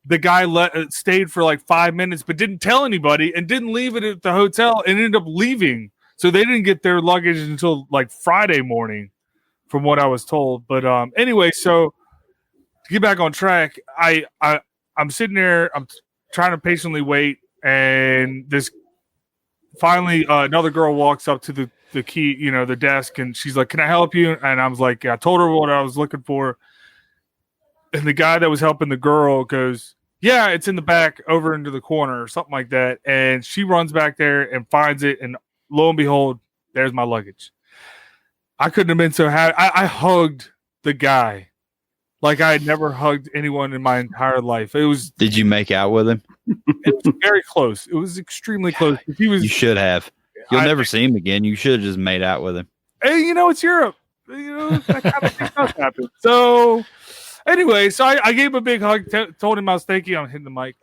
the guy stayed for like 5 minutes, but didn't tell anybody and didn't leave it at the hotel and ended up leaving. So they didn't get their luggage until like Friday morning, from what I was told. But anyway, so to get back on track, I'm sitting there, I'm trying to patiently wait, and this finally another girl walks up to the key, the desk, and she's like, "Can I help you?" And I was like, I told her what I was looking for. And the guy that was helping the girl goes, "Yeah, it's in the back over into the corner," or something like that. And she runs back there and finds it, and lo and behold, there's my luggage. I couldn't have been so happy. I hugged the guy like I had never hugged anyone in my entire life. Did you make out with him? It was very close. It was extremely close. You should have. You'll never see him again. You should have just made out with him. Hey, it's Europe. That kind of thing does happen. So anyway, I gave him a big hug, told him I was thank you. I'm hitting the mic.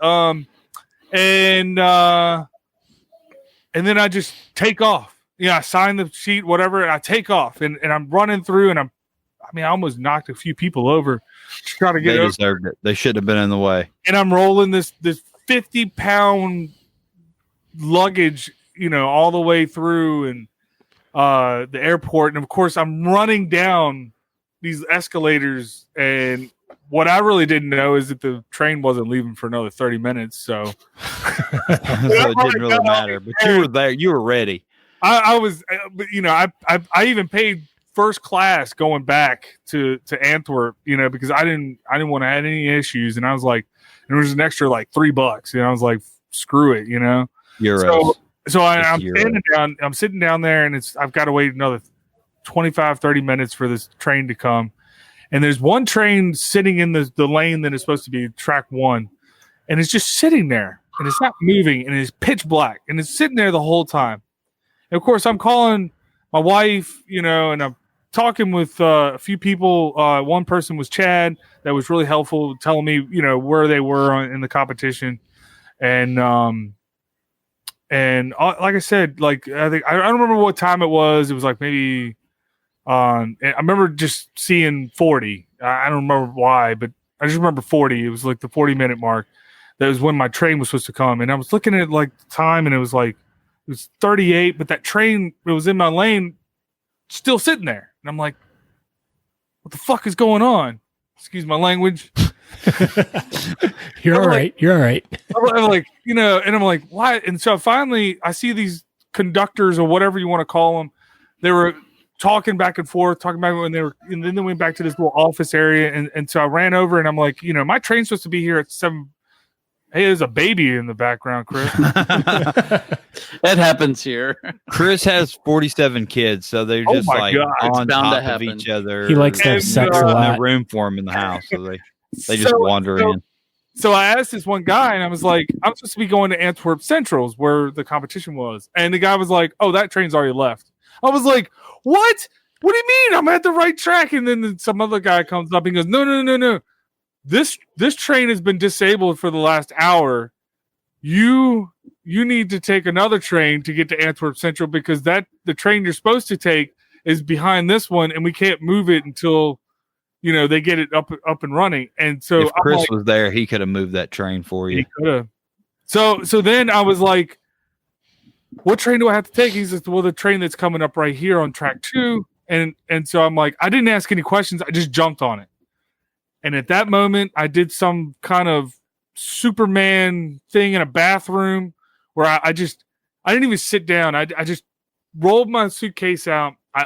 And then I just take off. I sign the sheet, whatever, and I take off. And I'm running through, and I almost knocked a few people over to try to get over. They deserved it. They shouldn't have been in the way. And I'm rolling this 50-pound luggage, all the way through and the airport. And of course, I'm running down these escalators. And what I really didn't know is that the train wasn't leaving for another 30 minutes. So, so it didn't really matter. But you were there. You were ready. I was, but I even paid first class going back to Antwerp, because I didn't want to have any issues. And I was like, and there was an extra like $3. I was like, screw it, Euros. So I'm standing down, I'm sitting down there, and I've got to wait another 25, 30 minutes for this train to come. And there's one train sitting in the lane that is supposed to be track 1. And it's just sitting there, and it's not moving, and it's pitch black, and it's sitting there the whole time. And of course, I'm calling my wife, and I'm talking with a few people. One person was Chad, that was really helpful, telling me, where they were in the competition. And like I said, like I don't remember what time it was. It was like maybe I remember just seeing 40. I don't remember why, but I just remember 40. It was like the 40-minute mark. That was when my train was supposed to come. And I was looking at like the time, and it was 38, but that train, it was in my lane, still sitting there. And I'm like, what the fuck is going on? Excuse my language. You're all right. You're all right. I'm like, and I'm like, why? And so finally, I see these conductors or whatever you want to call them. They were talking back and forth, and then they went back to this little office area. And so I ran over, and I'm like, my train's supposed to be here at 7. Hey, there's a baby in the background, Chris. That happens here. Chris has 47 kids, so they're just on top of each other. He likes to have sex a lot. No room for him in the house, so they just wander in. So I asked this one guy, and I was like, I'm supposed to be going to Antwerp Centrals, where the competition was. And the guy was like, oh, that train's already left. I was like, what? What do you mean? I'm at the right track. And then some other guy comes up and goes, no. This train has been disabled for the last hour. You need to take another train to get to Antwerp Central, because the train you're supposed to take is behind this one, and we can't move it until they get it up and running. And so if Chris was there, he could have moved that train for you. He could have. So then I was like, what train do I have to take? He says, well, the train that's coming up right here on track 2. And so I'm like, I didn't ask any questions. I just jumped on it. And at that moment, I did some kind of Superman thing in a bathroom where I didn't even sit down. I just rolled my suitcase out. I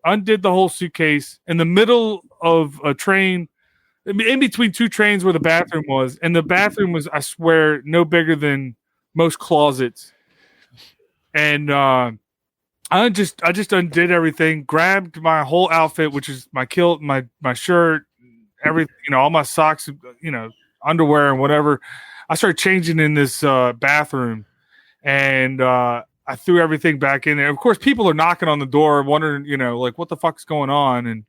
undid the whole suitcase in the middle of a train, in between 2 trains where the bathroom was. And the bathroom was, I swear, no bigger than most closets. And I just undid everything, grabbed my whole outfit, which is my kilt, my shirt, everything, all my socks, underwear and whatever. I started changing in this bathroom, and I I threw everything back in there. Of course, people are knocking on the door, wondering, like, what the fuck's going on? And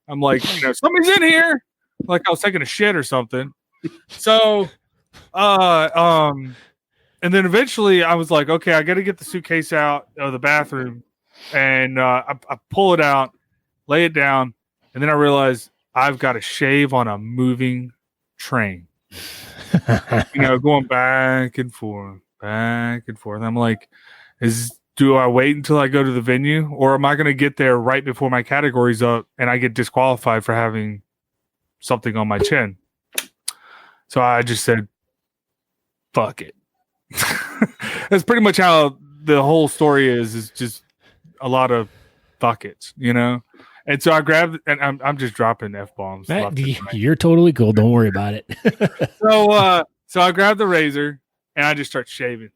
I'm like, somebody's in here. Like I was taking a shit or something. So, and then eventually I was like, okay, I got to get the suitcase out of the bathroom, and I pull it out, lay it down, and then I realized I've got to shave on a moving train. Going back and forth. I'm like, do I wait until I go to the venue, or am I going to get there right before my category's up and I get disqualified for having something on my chin? So I just said, fuck it. That's pretty much how the whole story is just a lot of buckets, And so I grabbed, and I'm just dropping F-bombs. You're totally cool. Don't worry about it. So I grabbed the razor and I just start shaving.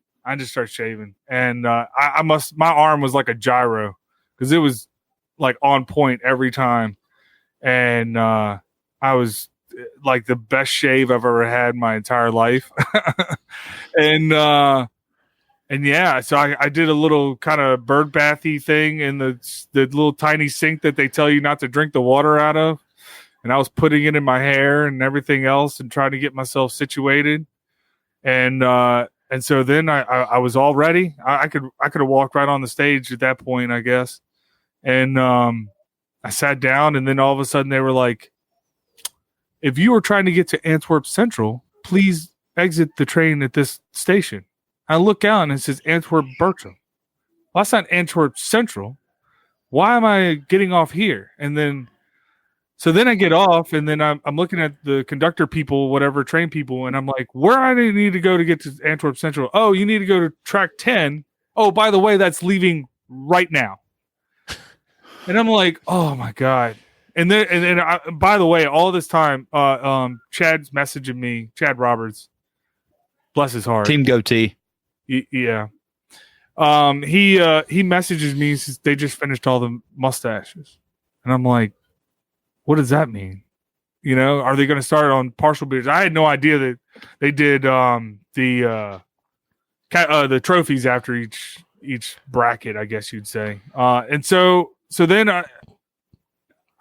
And my arm was like a gyro because it was like on point every time. And I was like the best shave I've ever had in my entire life. And yeah, so I did a little kind of bird bathy thing in the little tiny sink that they tell you not to drink the water out of. And I was putting it in my hair and everything else and trying to get myself situated. And so then I was all ready. I could have walked right on the stage at that point, I guess. And I sat down, and then all of a sudden they were like, if you were trying to get to Antwerp Central, please exit the train at this station. I look out and it says Antwerp Bertram. Well, that's not Antwerp Central. Why am I getting off here? And then I get off, and then I'm looking at the conductor people, whatever, train people, and I'm like, where I need to go to get to Antwerp Central? Oh, you need to go to track 10. Oh, by the way, that's leaving right now. And I'm like, oh my God. And then by the way, all this time, Chad's messaging me, Chad Roberts, bless his heart. Team Goatee. Yeah. He messages me, says they just finished all the mustaches. And I'm like, what does that mean? Are they going to start on partial beards? I had no idea that they did the trophies after each bracket, I guess you'd say. And so then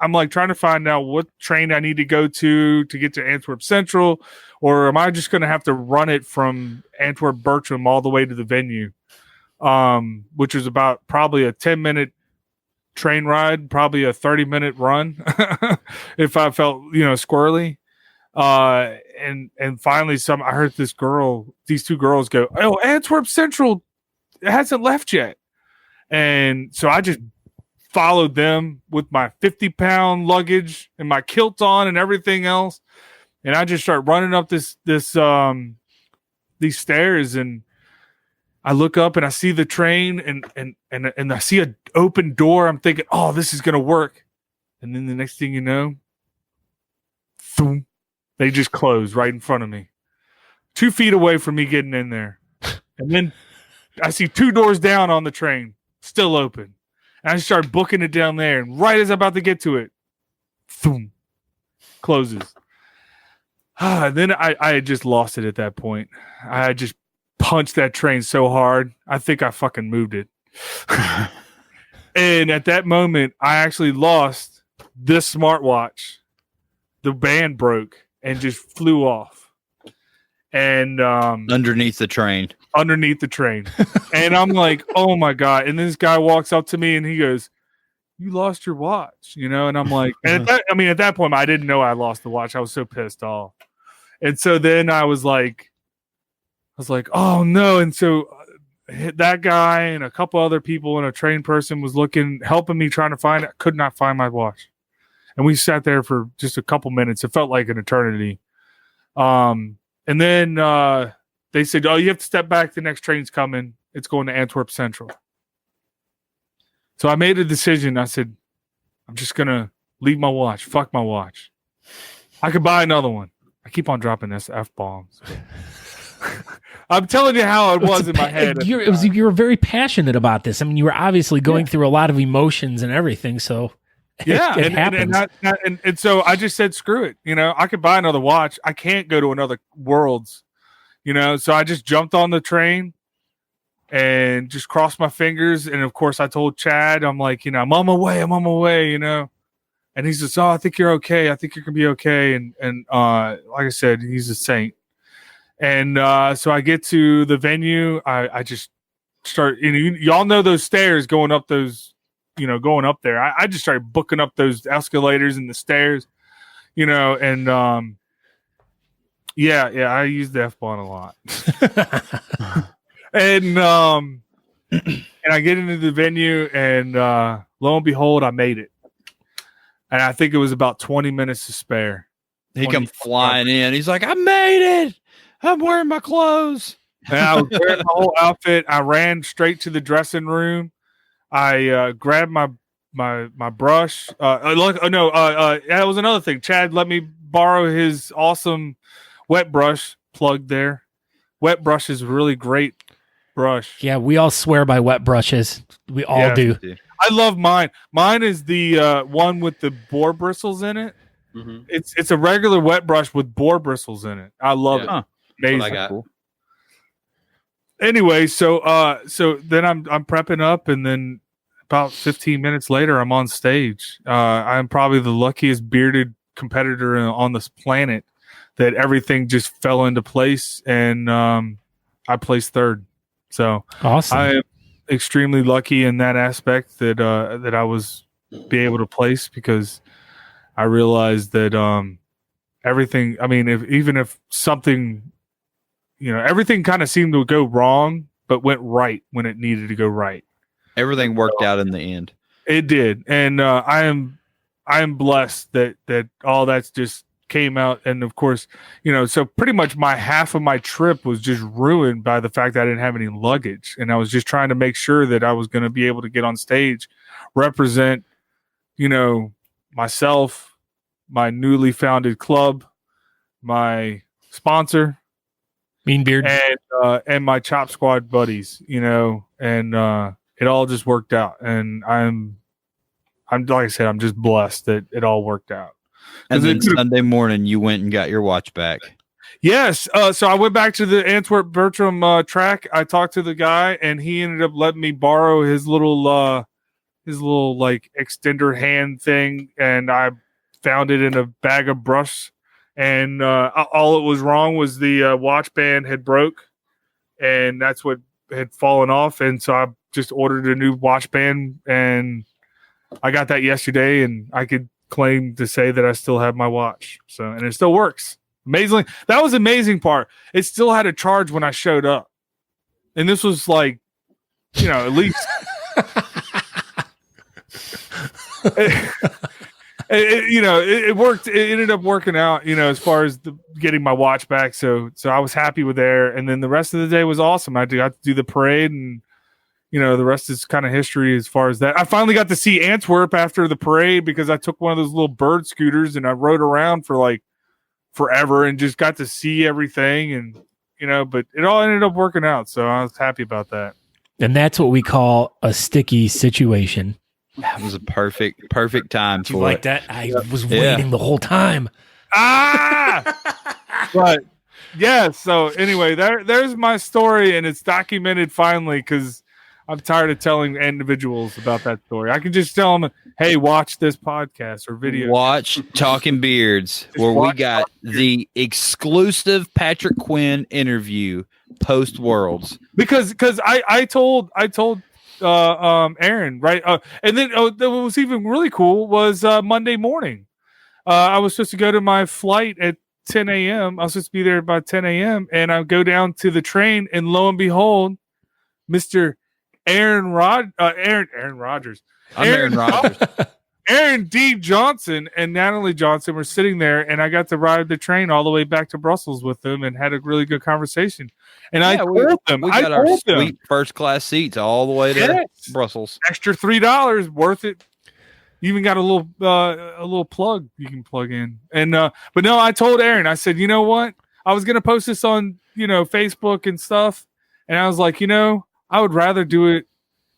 I'm like trying to find out what train I need to go to get to Antwerp Central, or am I just going to have to run it from Antwerp Bertram all the way to the venue, which was about probably a 10-minute train ride, probably a 30-minute run if I felt squirrely. And finally I heard these two girls go, oh, Antwerp Central hasn't left yet. And so I just followed them with my 50-pound luggage and my kilt on and everything else, and I just start running up these stairs, and I look up and I see the train and I see an open door. I'm thinking, oh, this is going to work. And then the next thing you know, boom, they just close right in front of me, 2 feet away from me getting in there. And then I see 2 doors down on the train, still open. And I start booking it down there. And right as I'm about to get to it, boom, closes. Then I had just lost it at that point. I had just punched that train so hard, I think I fucking moved it. And at that moment, I actually lost this smartwatch. The band broke and just flew off. And underneath the train. And I'm like, oh my God. And this guy walks up to me and he goes, you lost your watch, and I'm like, and at that point, I didn't know I lost the watch. I was so pissed off. And so then I was like, oh no. And so that guy and a couple other people and a trained person was helping me trying to find it. Could not find my watch. And we sat there for just a couple minutes. It felt like an eternity. And then they said, oh, you have to step back. The next train's coming. It's going to Antwerp Central. So I made a decision. I said, I'm just going to leave my watch. Fuck my watch. I could buy another one. I keep on dropping this F-bombs. I'm telling you how it was in my head. You were very passionate about this. I mean, you were obviously going through a lot of emotions and everything. So yeah, and so I just said, screw it. I could buy another watch. I can't go to another Worlds. So I just jumped on the train, and just crossed my fingers. And of course, I told Chad, I'm like, I'm on my way, And he says, "Oh, I think you're okay. I think you're gonna be okay." And like I said, he's a saint. And so I get to the venue. I just start. Y'all know those stairs going up those, going up there. I just started booking up those escalators and the stairs, And yeah, I use the F-bomb a lot. And I get into the venue, and lo and behold, I made it. And I think it was about 20 minutes to spare. He comes flying in. He's like, "I made it. I'm wearing my clothes." And I was wearing my whole outfit. I ran straight to the dressing room. I grabbed my brush. That was another thing. Chad let me borrow his awesome wet brush. Plug there. Wet brush is really great brush. Yeah, we all swear by wet brushes. We all do. I love mine. Mine is the one with the boar bristles in it. Mm-hmm. It's a regular wet brush with boar bristles in it. I love it. Amazing. I got. Cool. Anyway, so then I'm prepping up, and then about 15 minutes later, I'm on stage. I'm probably the luckiest bearded competitor on this planet that everything just fell into place, and I placed third. So awesome. I am extremely lucky in that aspect that I was be able to place, because I realized that everything. I mean, if something, everything kind of seemed to go wrong, but went right when it needed to go right. Everything worked out in the end. It did, and I am blessed that all that's just came out. And of course, so pretty much half of my trip was just ruined by the fact that I didn't have any luggage, and I was just trying to make sure that I was going to be able to get on stage, represent, myself, my newly founded club, my sponsor, Mean Beard, and my Chop Squad buddies, and it all just worked out. And I'm like I said, I'm just blessed that it all worked out. And then Sunday morning, you went and got your watch back. Yes. So I went back to the Antwerp Bertram track. I talked to the guy, and he ended up letting me borrow his little like extender hand thing, and I found it in a bag of brush. And all it was wrong was the watch band had broke, and that's what had fallen off. And so I just ordered a new watch band, and I got that yesterday, and I could claim to say that I still have my watch. So, and it still works. Amazingly. That was the amazing part. It still had a charge when I showed up. And this was like, at least it worked. It ended up working out, as far as getting my watch back. So I was happy with there. And then the rest of the day was awesome. I got to do the parade, and the rest is kind of history as far as that. I finally got to see Antwerp after the parade, because I took one of those little bird scooters and I rode around for like forever and just got to see everything. And, but it all ended up working out. So I was happy about that. And that's what we call a sticky situation. That was a perfect time. Did you like that? I was waiting the whole time. But yeah. So anyway, there's my story, and it's documented finally, because I'm tired of telling individuals about that story. I can just tell them, "Hey, watch this podcast or video. Watch Talking Beards, where we got the exclusive Patrick Quinn interview post Worlds." Because I told Aaron, right? And then what was even really cool was Monday morning. I was supposed to go to my flight at 10 a.m. I was supposed to be there by 10 a.m. And I go down to the train, and lo and behold, Mr. Aaron Rodgers. I'm Aaron Rodgers. Aaron D. Johnson and Natalie Johnson were sitting there, and I got to ride the train all the way back to Brussels with them and had a really good conversation. And I told them, we got our sweet first class seats all the way to Brussels. Extra $3, worth it. You even got a little plug you can plug in. And but no, I told Aaron, I said, you know what? I was gonna post this on Facebook and stuff, and I was like, I would rather do it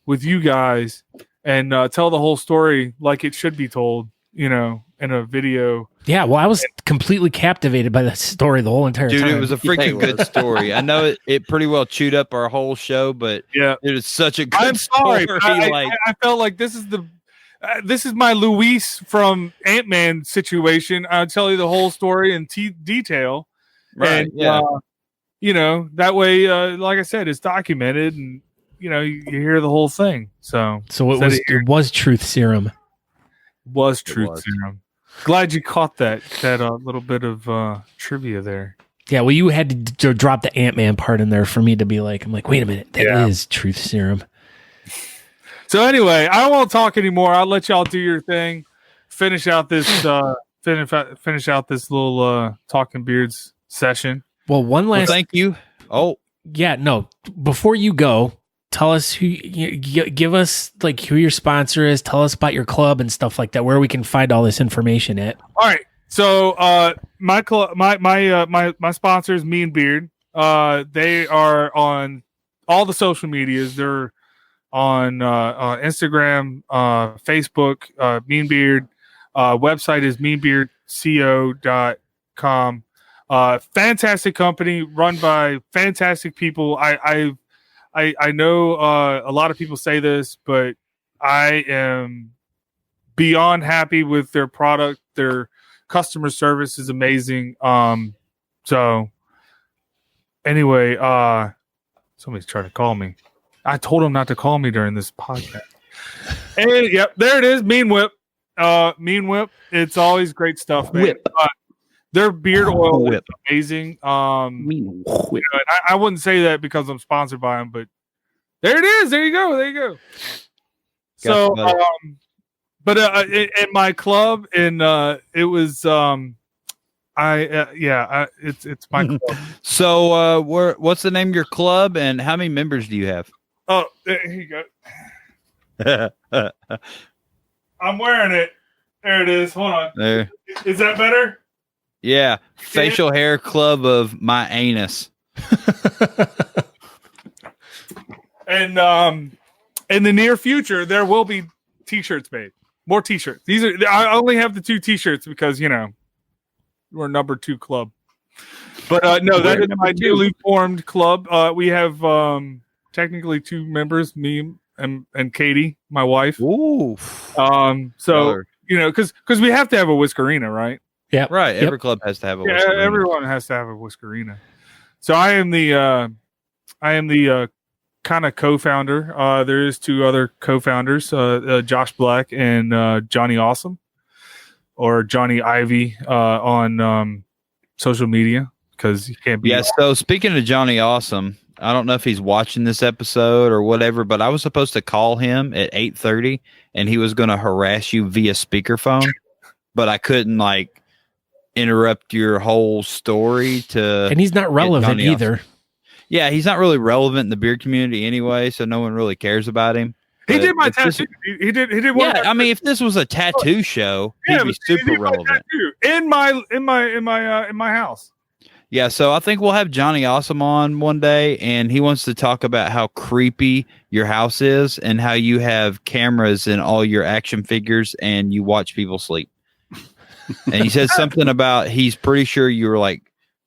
with you guys and tell the whole story like it should be told, you know, in a video. Yeah, well, I was completely captivated by that story the whole entire Dude, time. it was a freaking good story. I know it pretty well chewed up our whole show, but Yeah, it is such a good I'm sorry. story. I felt like this is my Luis from Ant-Man situation. I'll tell you the whole story in detail. Right, And, yeah. you know, that way, like I said, it's documented and, you know, you hear the whole thing. So it was truth serum. Was truth serum. Glad you caught that little bit of trivia there. Yeah, well, you had to drop the Ant-Man part in there for me to be like, I'm like, wait a minute, that is truth serum. So anyway, I won't talk anymore. I'll let y'all do your thing. Finish out this finish out this little Talking Beards session. Well, one last thank you. Oh, yeah, no. Before you go, tell us give us like who your sponsor is. Tell us about your club and stuff like that, where we can find all this information at. All right. So my sponsor is Mean Beard. They are on all the social medias. They're on Instagram, Facebook, Mean Beard. Website is meanbeardco.com. Fantastic company run by fantastic people. I know a lot of people say this, but I am beyond happy with their product. Their customer service is amazing. So anyway, somebody's trying to call me. I told him not to call me during this podcast. And yep, there it is. Mean Whip. Mean Whip. It's always great stuff, man. Whip. Their beard oil Whip. is amazing. Mean Whip. You know, I wouldn't say that because I'm sponsored by them, but there it is. There you go. There you go. So, in my club, and it was it's my club. So, what's the name of your club, and how many members do you have? Oh, here you go. I'm wearing it. There it is. Hold on. There. Is that better? Yeah, facial hair club of my anus. And in the near future, there will be T-shirts made. More T-shirts. I only have the 2 T-shirts because we're number 2 club. But no, that is my newly formed club. We have technically 2 members, me and Katie, my wife. Ooh. So because we have to have a Whiskerina, right? Yeah, right. Every club has to have a Whiskerina. Everyone has to have a Whiskerina. So I am the kind of co-founder. There is 2 other co-founders, Josh Black and Johnny Awesome, or Johnny Ivy on social media, because you can't be. Yeah. So speaking of Johnny Awesome, I don't know if he's watching this episode or whatever, but I was supposed to call him at 8:30, and he was going to harass you via speakerphone, but I couldn't interrupt your whole story to. And he's not relevant either. Awesome. Yeah, he's not really relevant in the beard community anyway, so no one really cares about him. He did my tattoo. He did one. Yeah, I mean, if this was a tattoo show, he'd be super relevant in my house. Yeah, so I think we'll have Johnny Awesome on one day, and he wants to talk about how creepy your house is and how you have cameras in all your action figures and you watch people sleep. And he said something about he's pretty sure you were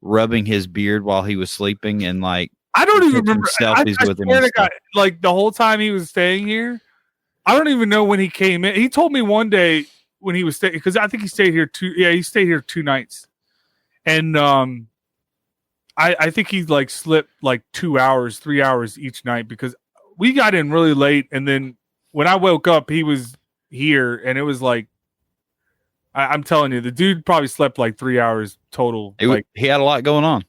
rubbing his beard while he was sleeping, and I don't even remember selfies with him. To God, the whole time he was staying here, I don't even know when he came in. He told me one day when he was staying, because I think he stayed here he stayed here 2 nights, and I think he slept 2 hours, 3 hours each night, because we got in really late, and then when I woke up, he was here, and it was I'm telling you, the dude probably slept 3 hours total. He had a lot going on.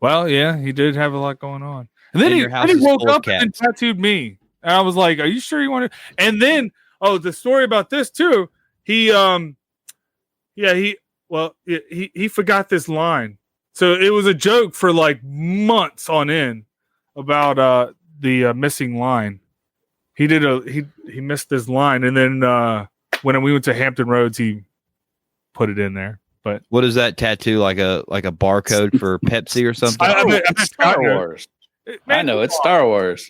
Well, yeah, he did have a lot going on. And then he woke up and tattooed me. And I was like, are you sure you want to? And then, the story about this too. He forgot this line. So it was a joke for months on end about the missing line. He missed this line, and then when we went to Hampton Roads, he put it in there. But what is that tattoo? Like a barcode for Pepsi or something? Star Wars. I know it's Star Wars.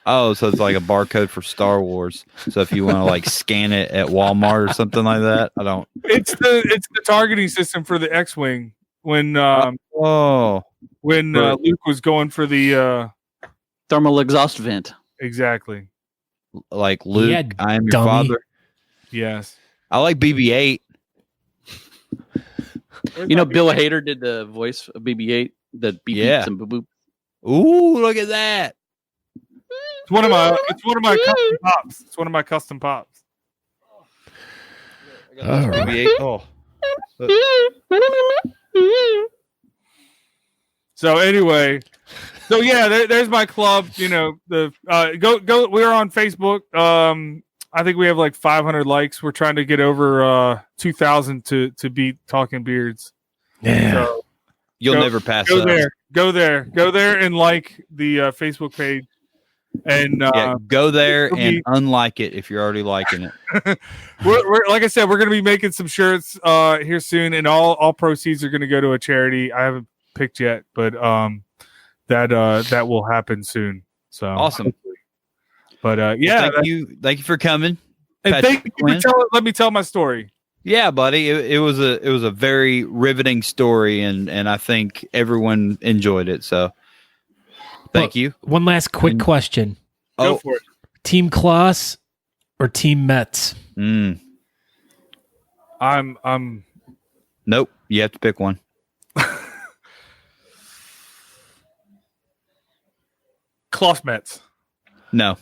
Oh, so it's like a barcode for Star Wars. So if you want to like scan it at Walmart or something like that, I don't. It's the targeting system for the X-wing when Luke was going for the Thermal exhaust vent. exactly. Like Luke, Yeah, I am your dummy. father. Yes. I like BB-8. You know, Bill Hader did the voice of BB-8. The beep beeps and boop boop. Ooh, look at that. It's one of my custom pops. It's one of my custom pops. All right. BB-8. Oh. So anyway, there's my club. You know, the go. We're on Facebook. I think we have like 500 likes. We're trying to get over 2,000 to beat Talking Beards. Yeah. So You'll never pass go us. go there and like the Facebook page. And go there it'll and be- unlike it if you're already liking it. we're like I said, we're going to be making some shirts here soon, and all proceeds are going to go to a charity. I haven't picked yet, but that will happen soon. So Awesome. But Well, thank you for coming. and Patrick thank you Quinn. for let me tell my story. Yeah, buddy. It was a very riveting story, and I think everyone enjoyed it. So thank you. One last quick question. Go Oh, for it. Team Klaus or Team Mets? I'm nope. You have to pick one. Klaus Metz. No,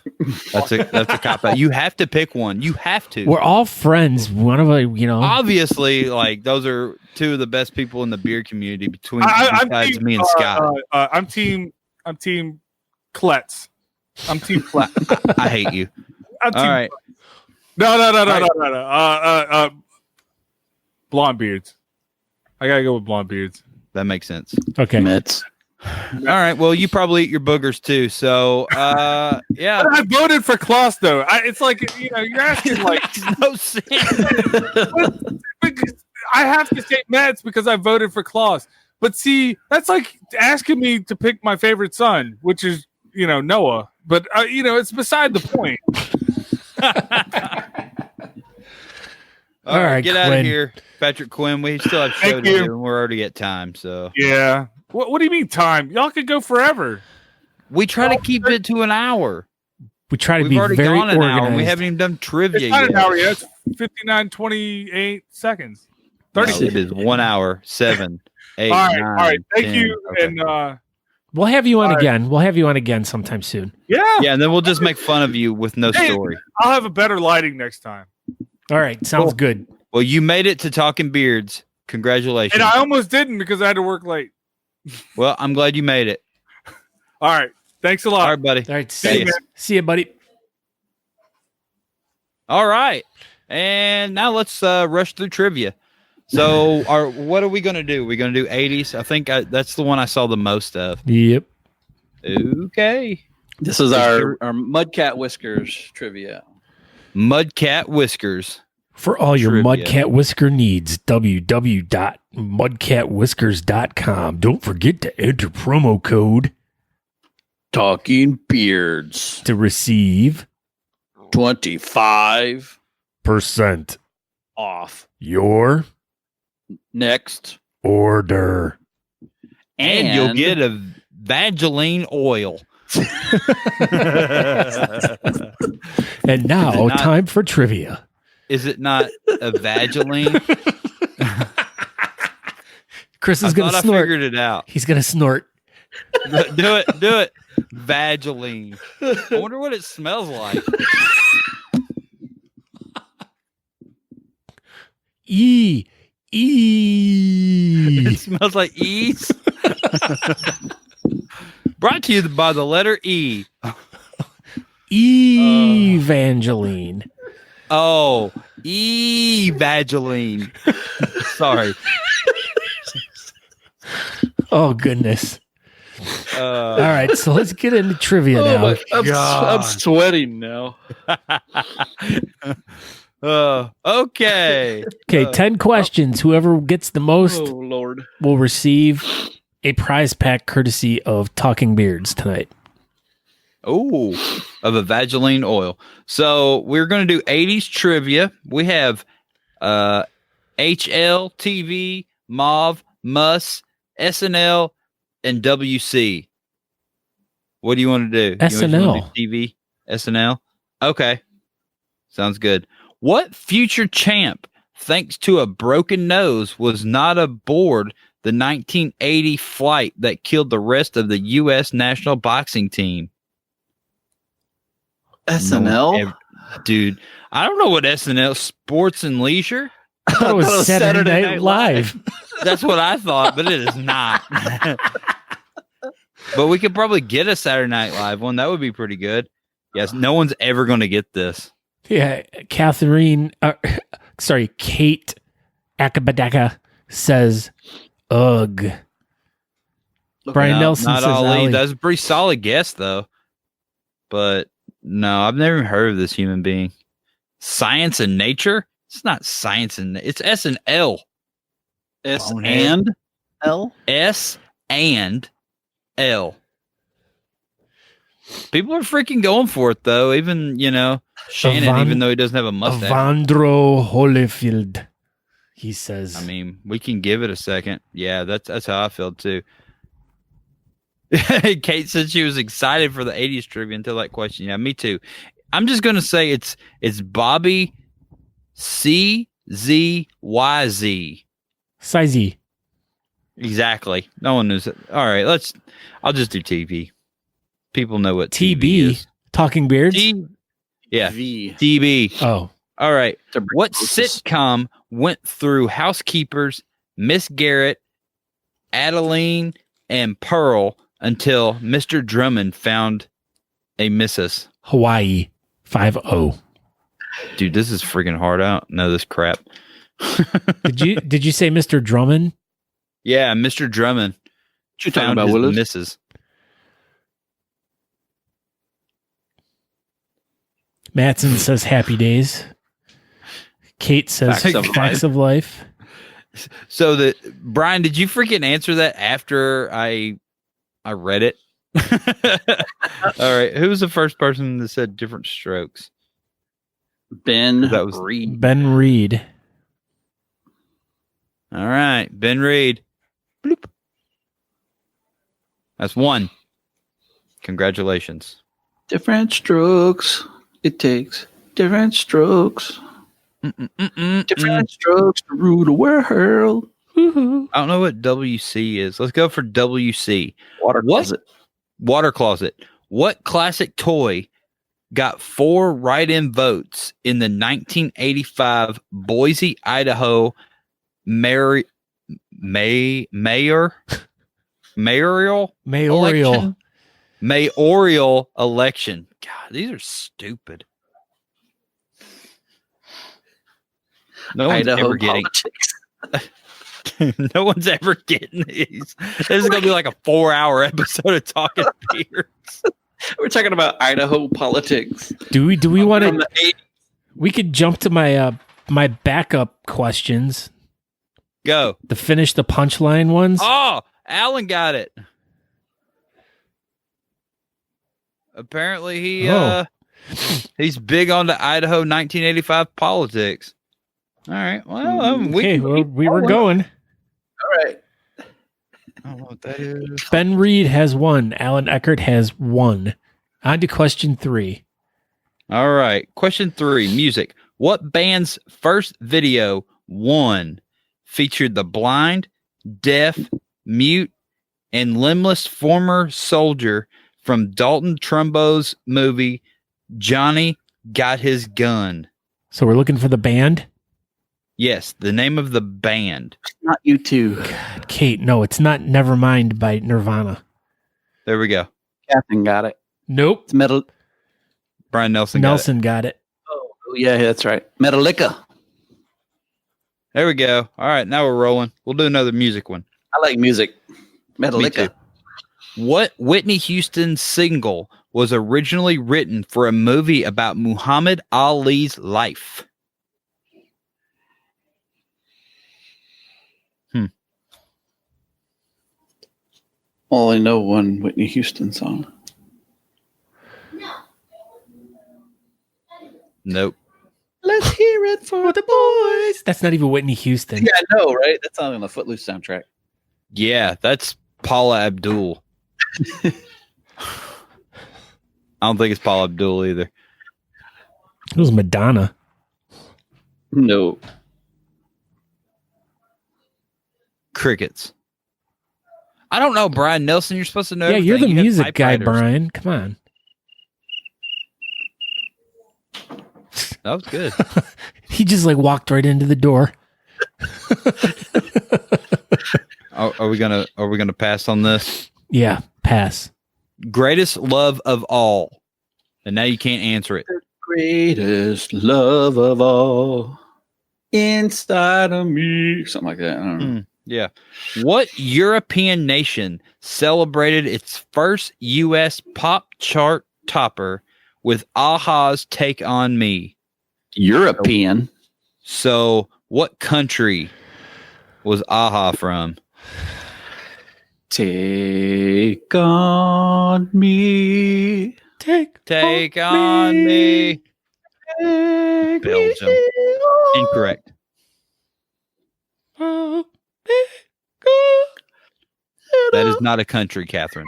that's a cop out. You have to pick one. You have to. We're all friends. One of Obviously, like those are two of the best people in the beer community I'm besides team, me and Scott. I'm team Kletz. I'm team Kletz. I hate you. I'm team All right. No. Blonde beards. I gotta go with blonde beards. That makes sense. Okay. Mets. All right. Well, you probably eat your boogers too. So, yeah. I voted for Klaus though. It's like you're asking like Makes no sense. because I have to say Mets because I voted for Klaus. But see, that's like asking me to pick my favorite son, which is Noah. But it's beside the point. All right, right, get out of Quinn. here, Patrick Quinn. We still have show Thank to you. do, and we're already at time. So Yeah. What do you mean time? Y'all could go forever. we try to keep it to an hour. We try to We've be already very gone an hour, and organized. we haven't even done trivia It's not yet. an hour yet. It's 59:28 seconds. No, 30. it is 1 hour, 7, 8, All right. 9, All right. Thank 10. you. Okay. And We'll have you on All right. again. We'll have you on again sometime soon. yeah, Yeah, and then we'll just make fun of you with no Hey. story. I'll have a better lighting next time. All right. Sounds Cool. good. Well, you made it to Talking Beards. Congratulations. And I almost didn't because I had to work late. Well, I'm glad you made it. All right. Thanks a All lot. right, buddy. All right. See you, man. See you, buddy. All right. And now let's rush through trivia. So, what are we going to do? We're going to do 80s. I think that's the one I saw the most of. Yep. Okay. This is our Mudcat Whiskers trivia. Mudcat Whiskers. For all your Trivia. Mudcat Whisker needs, www.mudcatwhiskers.com. Don't forget to enter promo code Talking Beards. to receive 25% off. your Next. order. And you'll get a Vaseline oil. And now, Is it not- time for trivia. Is it not a Vaseline? Chris I is going thought to I snort. figured it out. He's going to snort. Do it. Vaseline. I wonder what it smells like. E. It smells like E's. Brought to you by the letter E. Evangeline. Oh, Vaseline. Sorry. Oh, goodness. All right, so let's get into trivia now. I'm sweating now. Okay. Okay, 10 questions. Whoever gets the most Oh, Lord. will receive a prize pack courtesy of Talking Beards tonight. Oh, of a Vaseline oil. So we're going to do 80s trivia. We have HL, TV, Mauve, Mus, SNL, and WC. What do you want to do? SNL. You want to do TV, SNL? Okay. Sounds good. What future champ, thanks to a broken nose, was not aboard the 1980 flight that killed the rest of the U.S. national boxing team? SNL? Dude, I don't know what SNL, Sports and Leisure? I thought it was Saturday Night Live. That's what I thought, but it is not. But we could probably get a Saturday Night Live one. That would be pretty good. Yes, no one's ever going to get this. Yeah, Kate Akabadaka says, ugh. Brian Nelson not says, Ali. Ali. That's a pretty solid guess, though. But no, I've never even heard of this human being. Science and Nature? It's not Science and it's S and L. S and L? S and L. People are freaking going for it, though. Even, Shannon, even though he doesn't have a mustache. Avandro Holyfield, he says. I mean, we can give it a second. Yeah, that's how I feel, too. Kate said she was excited for the 80s trivia until that question. Yeah, me too. I'm just going to say it's Bobby CZYZ. Sizey. Exactly. No one knows it. All right, I'll just do TV. People know what TB is. Talking Beards? Yeah. V. TB. Oh. All right. What sitcom went through housekeepers Miss Garrett, Adeline, and Pearl until Mr. Drummond found a Mrs. Hawaii 5-0. Dude, this is freaking hard out. No, this crap. Did you say Mr. Drummond? Yeah, Mr. Drummond. What you talking found about, his Willis? Mrs. Matson says Happy Days. Kate says Facts of Life. So Brian, did you freaking answer that after I read it? All right. Who was the first person that said different strokes? Ben Reed. Ben Reed. All right. Ben Reed. Bloop. That's one. Congratulations. Different strokes. It takes different strokes. Different strokes to rule the world. Woo-hoo. I don't know what WC is. Let's go for WC. Water closet. Water closet. What classic toy got 4 write-in votes in the 1985 Boise, Idaho mayoral election? God, these are stupid. No one's Idaho ever getting. No one's ever getting these. This is gonna be like a 4-hour episode of Talking Beards. We're talking about Idaho politics. Do we want From to? the 80s. We could jump to my backup questions. Go. To finish the punchline ones. Oh, Alan got it. Apparently he's big on the Idaho 1985 politics. All right. Well, we were going. All right. I don't know what that is. Ben Reed has 1. Alan Eckert has 1. On to question 3. All right. Question 3. Music. What band's first video, 1, featured the blind, deaf, mute, and limbless former soldier from Dalton Trumbo's movie Johnny Got His Gun? So we're looking for the band? Yes, the name of the band. Not you two. God, Kate, no, it's not Nevermind by Nirvana. There we go. Captain got it. Nope. It's Metal. Brian Nelson got it. Oh, yeah, that's right. Metallica. There we go. All right, now we're rolling. We'll do another music one. I like music. Metallica. What Whitney Houston single was originally written for a movie about Muhammad Ali's life? Only know one Whitney Houston song. Nope. Let's hear it for the boys. That's not even Whitney Houston. Yeah, I know, right? That's on the Footloose soundtrack. Yeah, that's Paula Abdul. I don't think it's Paula Abdul either. It was Madonna. No. Crickets. I don't know, Brian Nelson. You're supposed to know. Yeah, you're the everything. You have music guy, typewriters. Brian. Come on. That was good. He just like walked right into the door. Are we gonna pass on this? Yeah, pass. Greatest love of all, and now you can't answer it. Greatest love of all inside of me. Something like that. I don't know. Yeah. What European nation celebrated its first U.S. pop chart topper with Aha's "Take on Me"? European. So, what country was Aha from? Take on me. Take on me. Belgium. Incorrect. That is not a country, Catherine.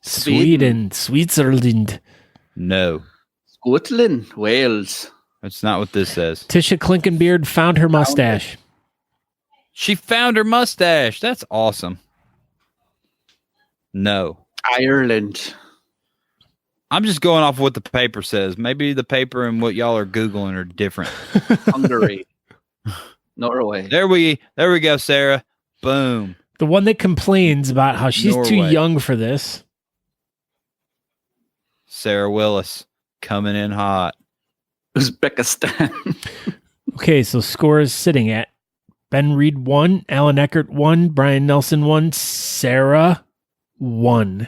Sweden, Switzerland. No, Scotland, Wales. that's not what this says. Tisha Klinkenbeard found her mustache. She found her mustache. That's awesome. No. Ireland. I'm just going off what the paper says. Maybe the paper and what y'all are Googling are different. Hungary. Norway. There we go, Sarah. Boom. The one that complains about how she's too Norway. young for this. Sarah Willis coming in hot. Uzbekistan. Okay, so score is sitting at Ben Reed 1, Alan Eckert 1, Brian Nelson 1, Sarah 1.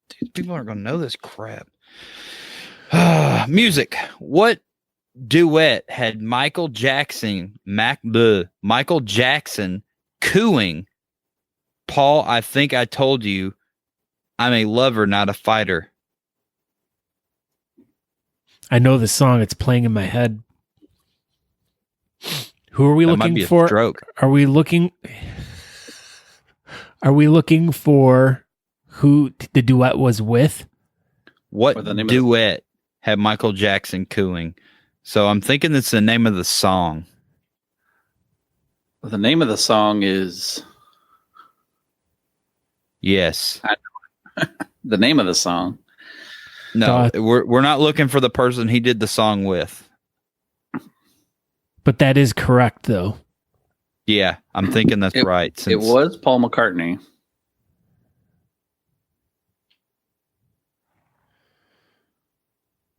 Dude, people aren't going to know this crap. Music. What duet had Michael Jackson cooing Paul, I think I told you I'm a lover, not a fighter? I know the song. It's playing in my head. Who are we That might looking be a for? stroke. Are we looking for who the duet was with? What Or the name of duet had Michael Jackson cooing? So I'm thinking it's the name of the song. The name of the song is Yes. the name of the song. No, we're not looking for the person he did the song with. But that is correct, though. Yeah, I'm thinking that's right. It was Paul McCartney.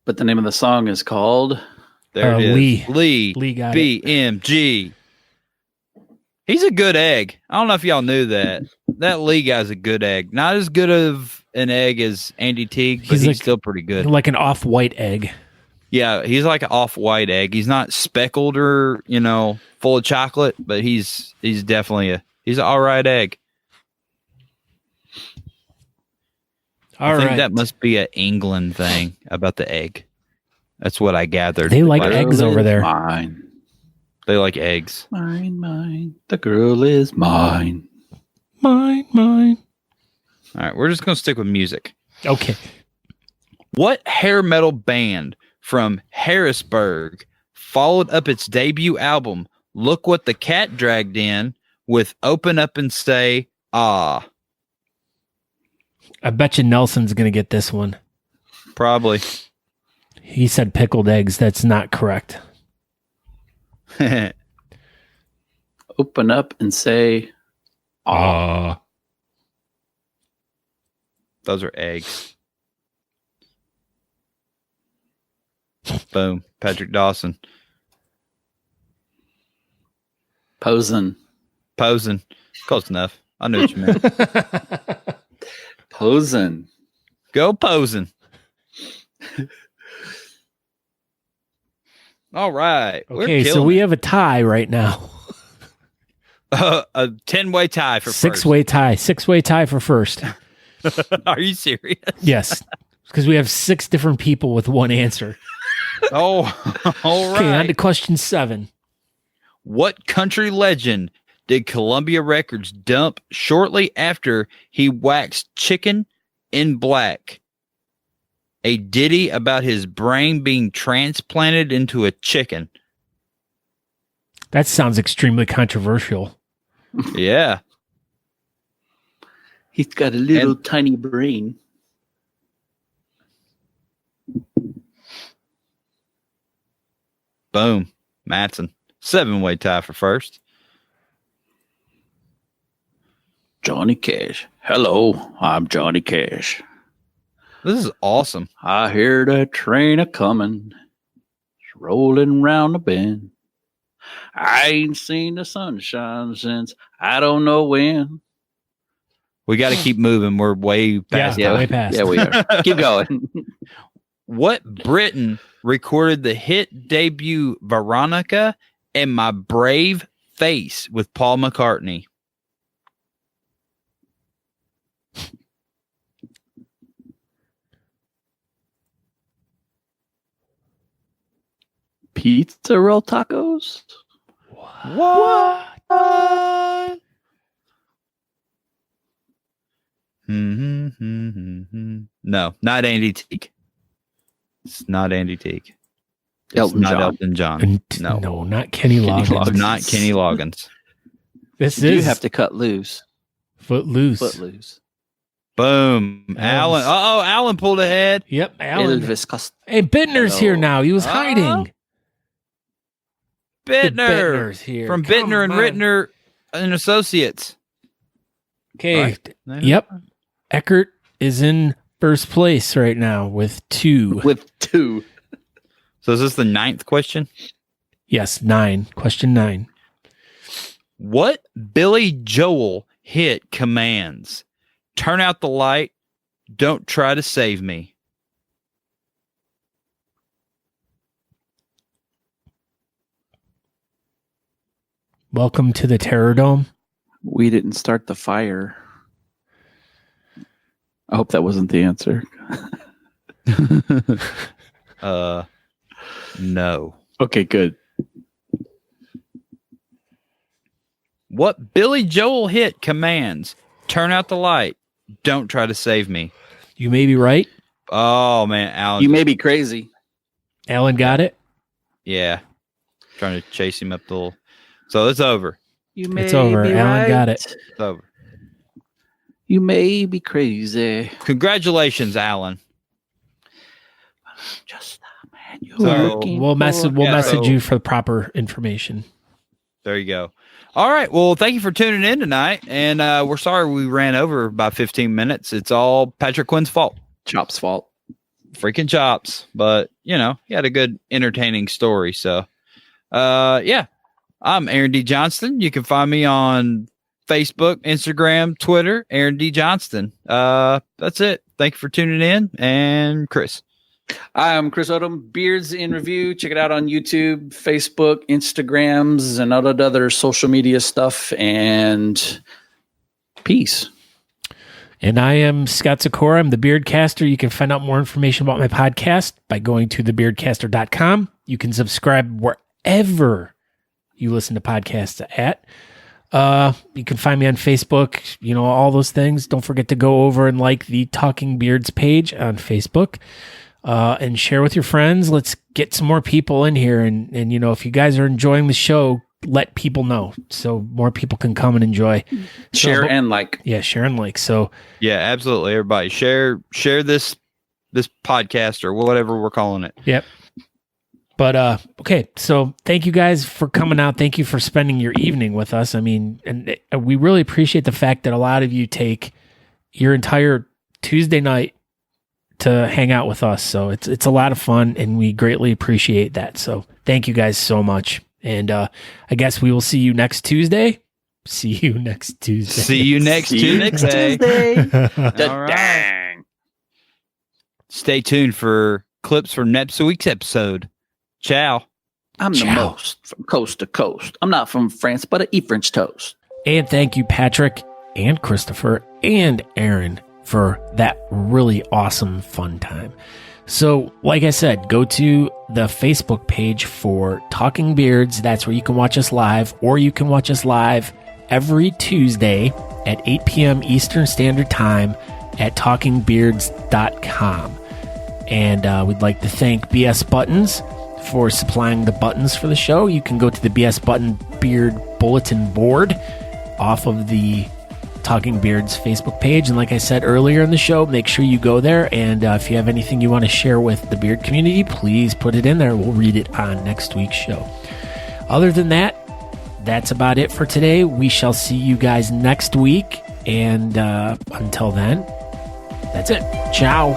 But the name of the song is called There it is. Lee Lee got it. BMG. He's a good egg. I don't know if y'all knew that. That Lee guy's a good egg. Not as good of an egg as Andy Teague, but he's still pretty good. Like an off-white egg. Yeah, he's like an off-white egg. He's not speckled or, full of chocolate, but he's definitely he's an all right egg. I think that must be an England thing about the egg. That's what I gathered. They like eggs over there. Mine. They like eggs. Mine. The girl is mine. Mine. All right, we're just going to stick with music. Okay. What hair metal band from Harrisburg followed up its debut album, Look What the Cat Dragged In, with Open Up and Say, Ah? I bet you Nelson's going to get this one. Probably. He said pickled eggs. That's not correct. Open up and say, Those are eggs. Boom. Patrick Dawson. Posen. Close enough. I knew what you meant. Posen. Go posing. All right. Okay, so we have a tie right now. A 10-way tie for Six-way tie. Six-way tie for first. first. Are you serious? Yes. Because we have 6 different people with one answer. Oh, all right. Okay, on to question 7. What country legend did Columbia Records dump shortly after he waxed Chicken in Black? A ditty about his brain being transplanted into a chicken. That sounds extremely controversial. Yeah. He's got a little tiny brain. Boom. Matson. 7-way tie for first. Johnny Cash. Hello, I'm Johnny Cash. This is awesome. I hear that train a coming. It's rolling round the bend. I ain't seen the sunshine since I don't know when. We got to keep moving. We're way past. Yeah, way past. Yeah, we are. Keep going. What Briton recorded the hit debut Veronica and My Brave Face with Paul McCartney? Pizza roll tacos? What? No, not Andy Teague. It's not Andy Teague. It's Elton not John. Elton John. No. No, not Kenny Loggins. Not Kenny Loggins. This You is have to cut loose. Footloose. Footloose. Boom. Elvis. Alan. Uh-oh, Alan pulled ahead. Yep, Alan. Elvis Costello. Hey, Bittner's Hello. here now. He was hiding. Bittner. Bittner's here. From Come Bittner and on. Rittner and Associates. Okay. Right. Yep. Eckert is in first place right now with 2. With 2. So is this the 9th question? Yes, 9. Question 9. What Billy Joel hit commands? Turn out the light. Don't try to save me. Welcome to the Terror Dome. We didn't start the fire. I hope that wasn't the answer. No. Okay, good. What Billy Joel hit commands? Turn out the light. Don't try to save me. You may be right. Oh man, Alan. You may be crazy. Alan got it. Yeah. Trying to chase him up the little. So it's over. You It's over. Alan got it. It's over. You may be crazy. Congratulations, Alan. Just a man you're So, working We'll for. message you for the proper information. There you go. All right. Well, thank you for tuning in tonight. And we're sorry we ran over by 15 minutes. It's all Patrick Quinn's fault. Chop's fault. Freaking Chops. But, you know, he had a good, entertaining story. So, yeah. I'm Aaron D. Johnston. You can find me on Facebook, Instagram, Twitter, Aaron D. Johnston. That's it. Thank you for tuning in. And Chris. I'm Chris Odom, Beards in Review. Check it out on YouTube, Facebook, Instagrams, and all that other social media stuff. And peace. And I am Scott Sikora. I'm the Beardcaster. You can find out more information about my podcast by going to thebeardcaster.com. You can subscribe wherever you listen to podcasts at. You can find me on Facebook, you know, all those things. Don't forget to go over and like the Talking Beards page on Facebook. And share with your friends. Let's get some more people in here. And you know, if you guys are enjoying the show, let people know so more people can come and enjoy. Share So, and like. yeah, share and like. So Yeah, absolutely. Everybody share this podcast or whatever we're calling it. yep. But okay, so thank you guys for coming out. Thank you for spending your evening with us. I mean, and we really appreciate the fact that a lot of you take your entire Tuesday night to hang out with us. So it's a lot of fun and we greatly appreciate that. So thank you guys so much. And I guess we will see you next Tuesday. See you next Tuesday. See you next Tuesday. All right. Dang. Stay tuned for clips for next week's episode. Ciao. I'm the most from coast to coast. I'm not from France, but I eat French toast. And thank you, Patrick and Christopher and Aaron, for that really awesome fun time. So, like I said, go to the Facebook page for Talking Beards. That's where you can watch us live, or you can watch us live every Tuesday at 8 p.m. Eastern Standard Time at talkingbeards.com. And we'd like to thank BS Buttons for supplying the buttons for the show. You can go to the BS Button Beard Bulletin Board off of the Talking Beards Facebook page. And like I said earlier in the show, make sure you go there. And if you have anything you want to share with the beard community, please put it in there. We'll read it on next week's show. Other than that, that's about it for today. We shall see you guys next week. And until then, that's it. Ciao.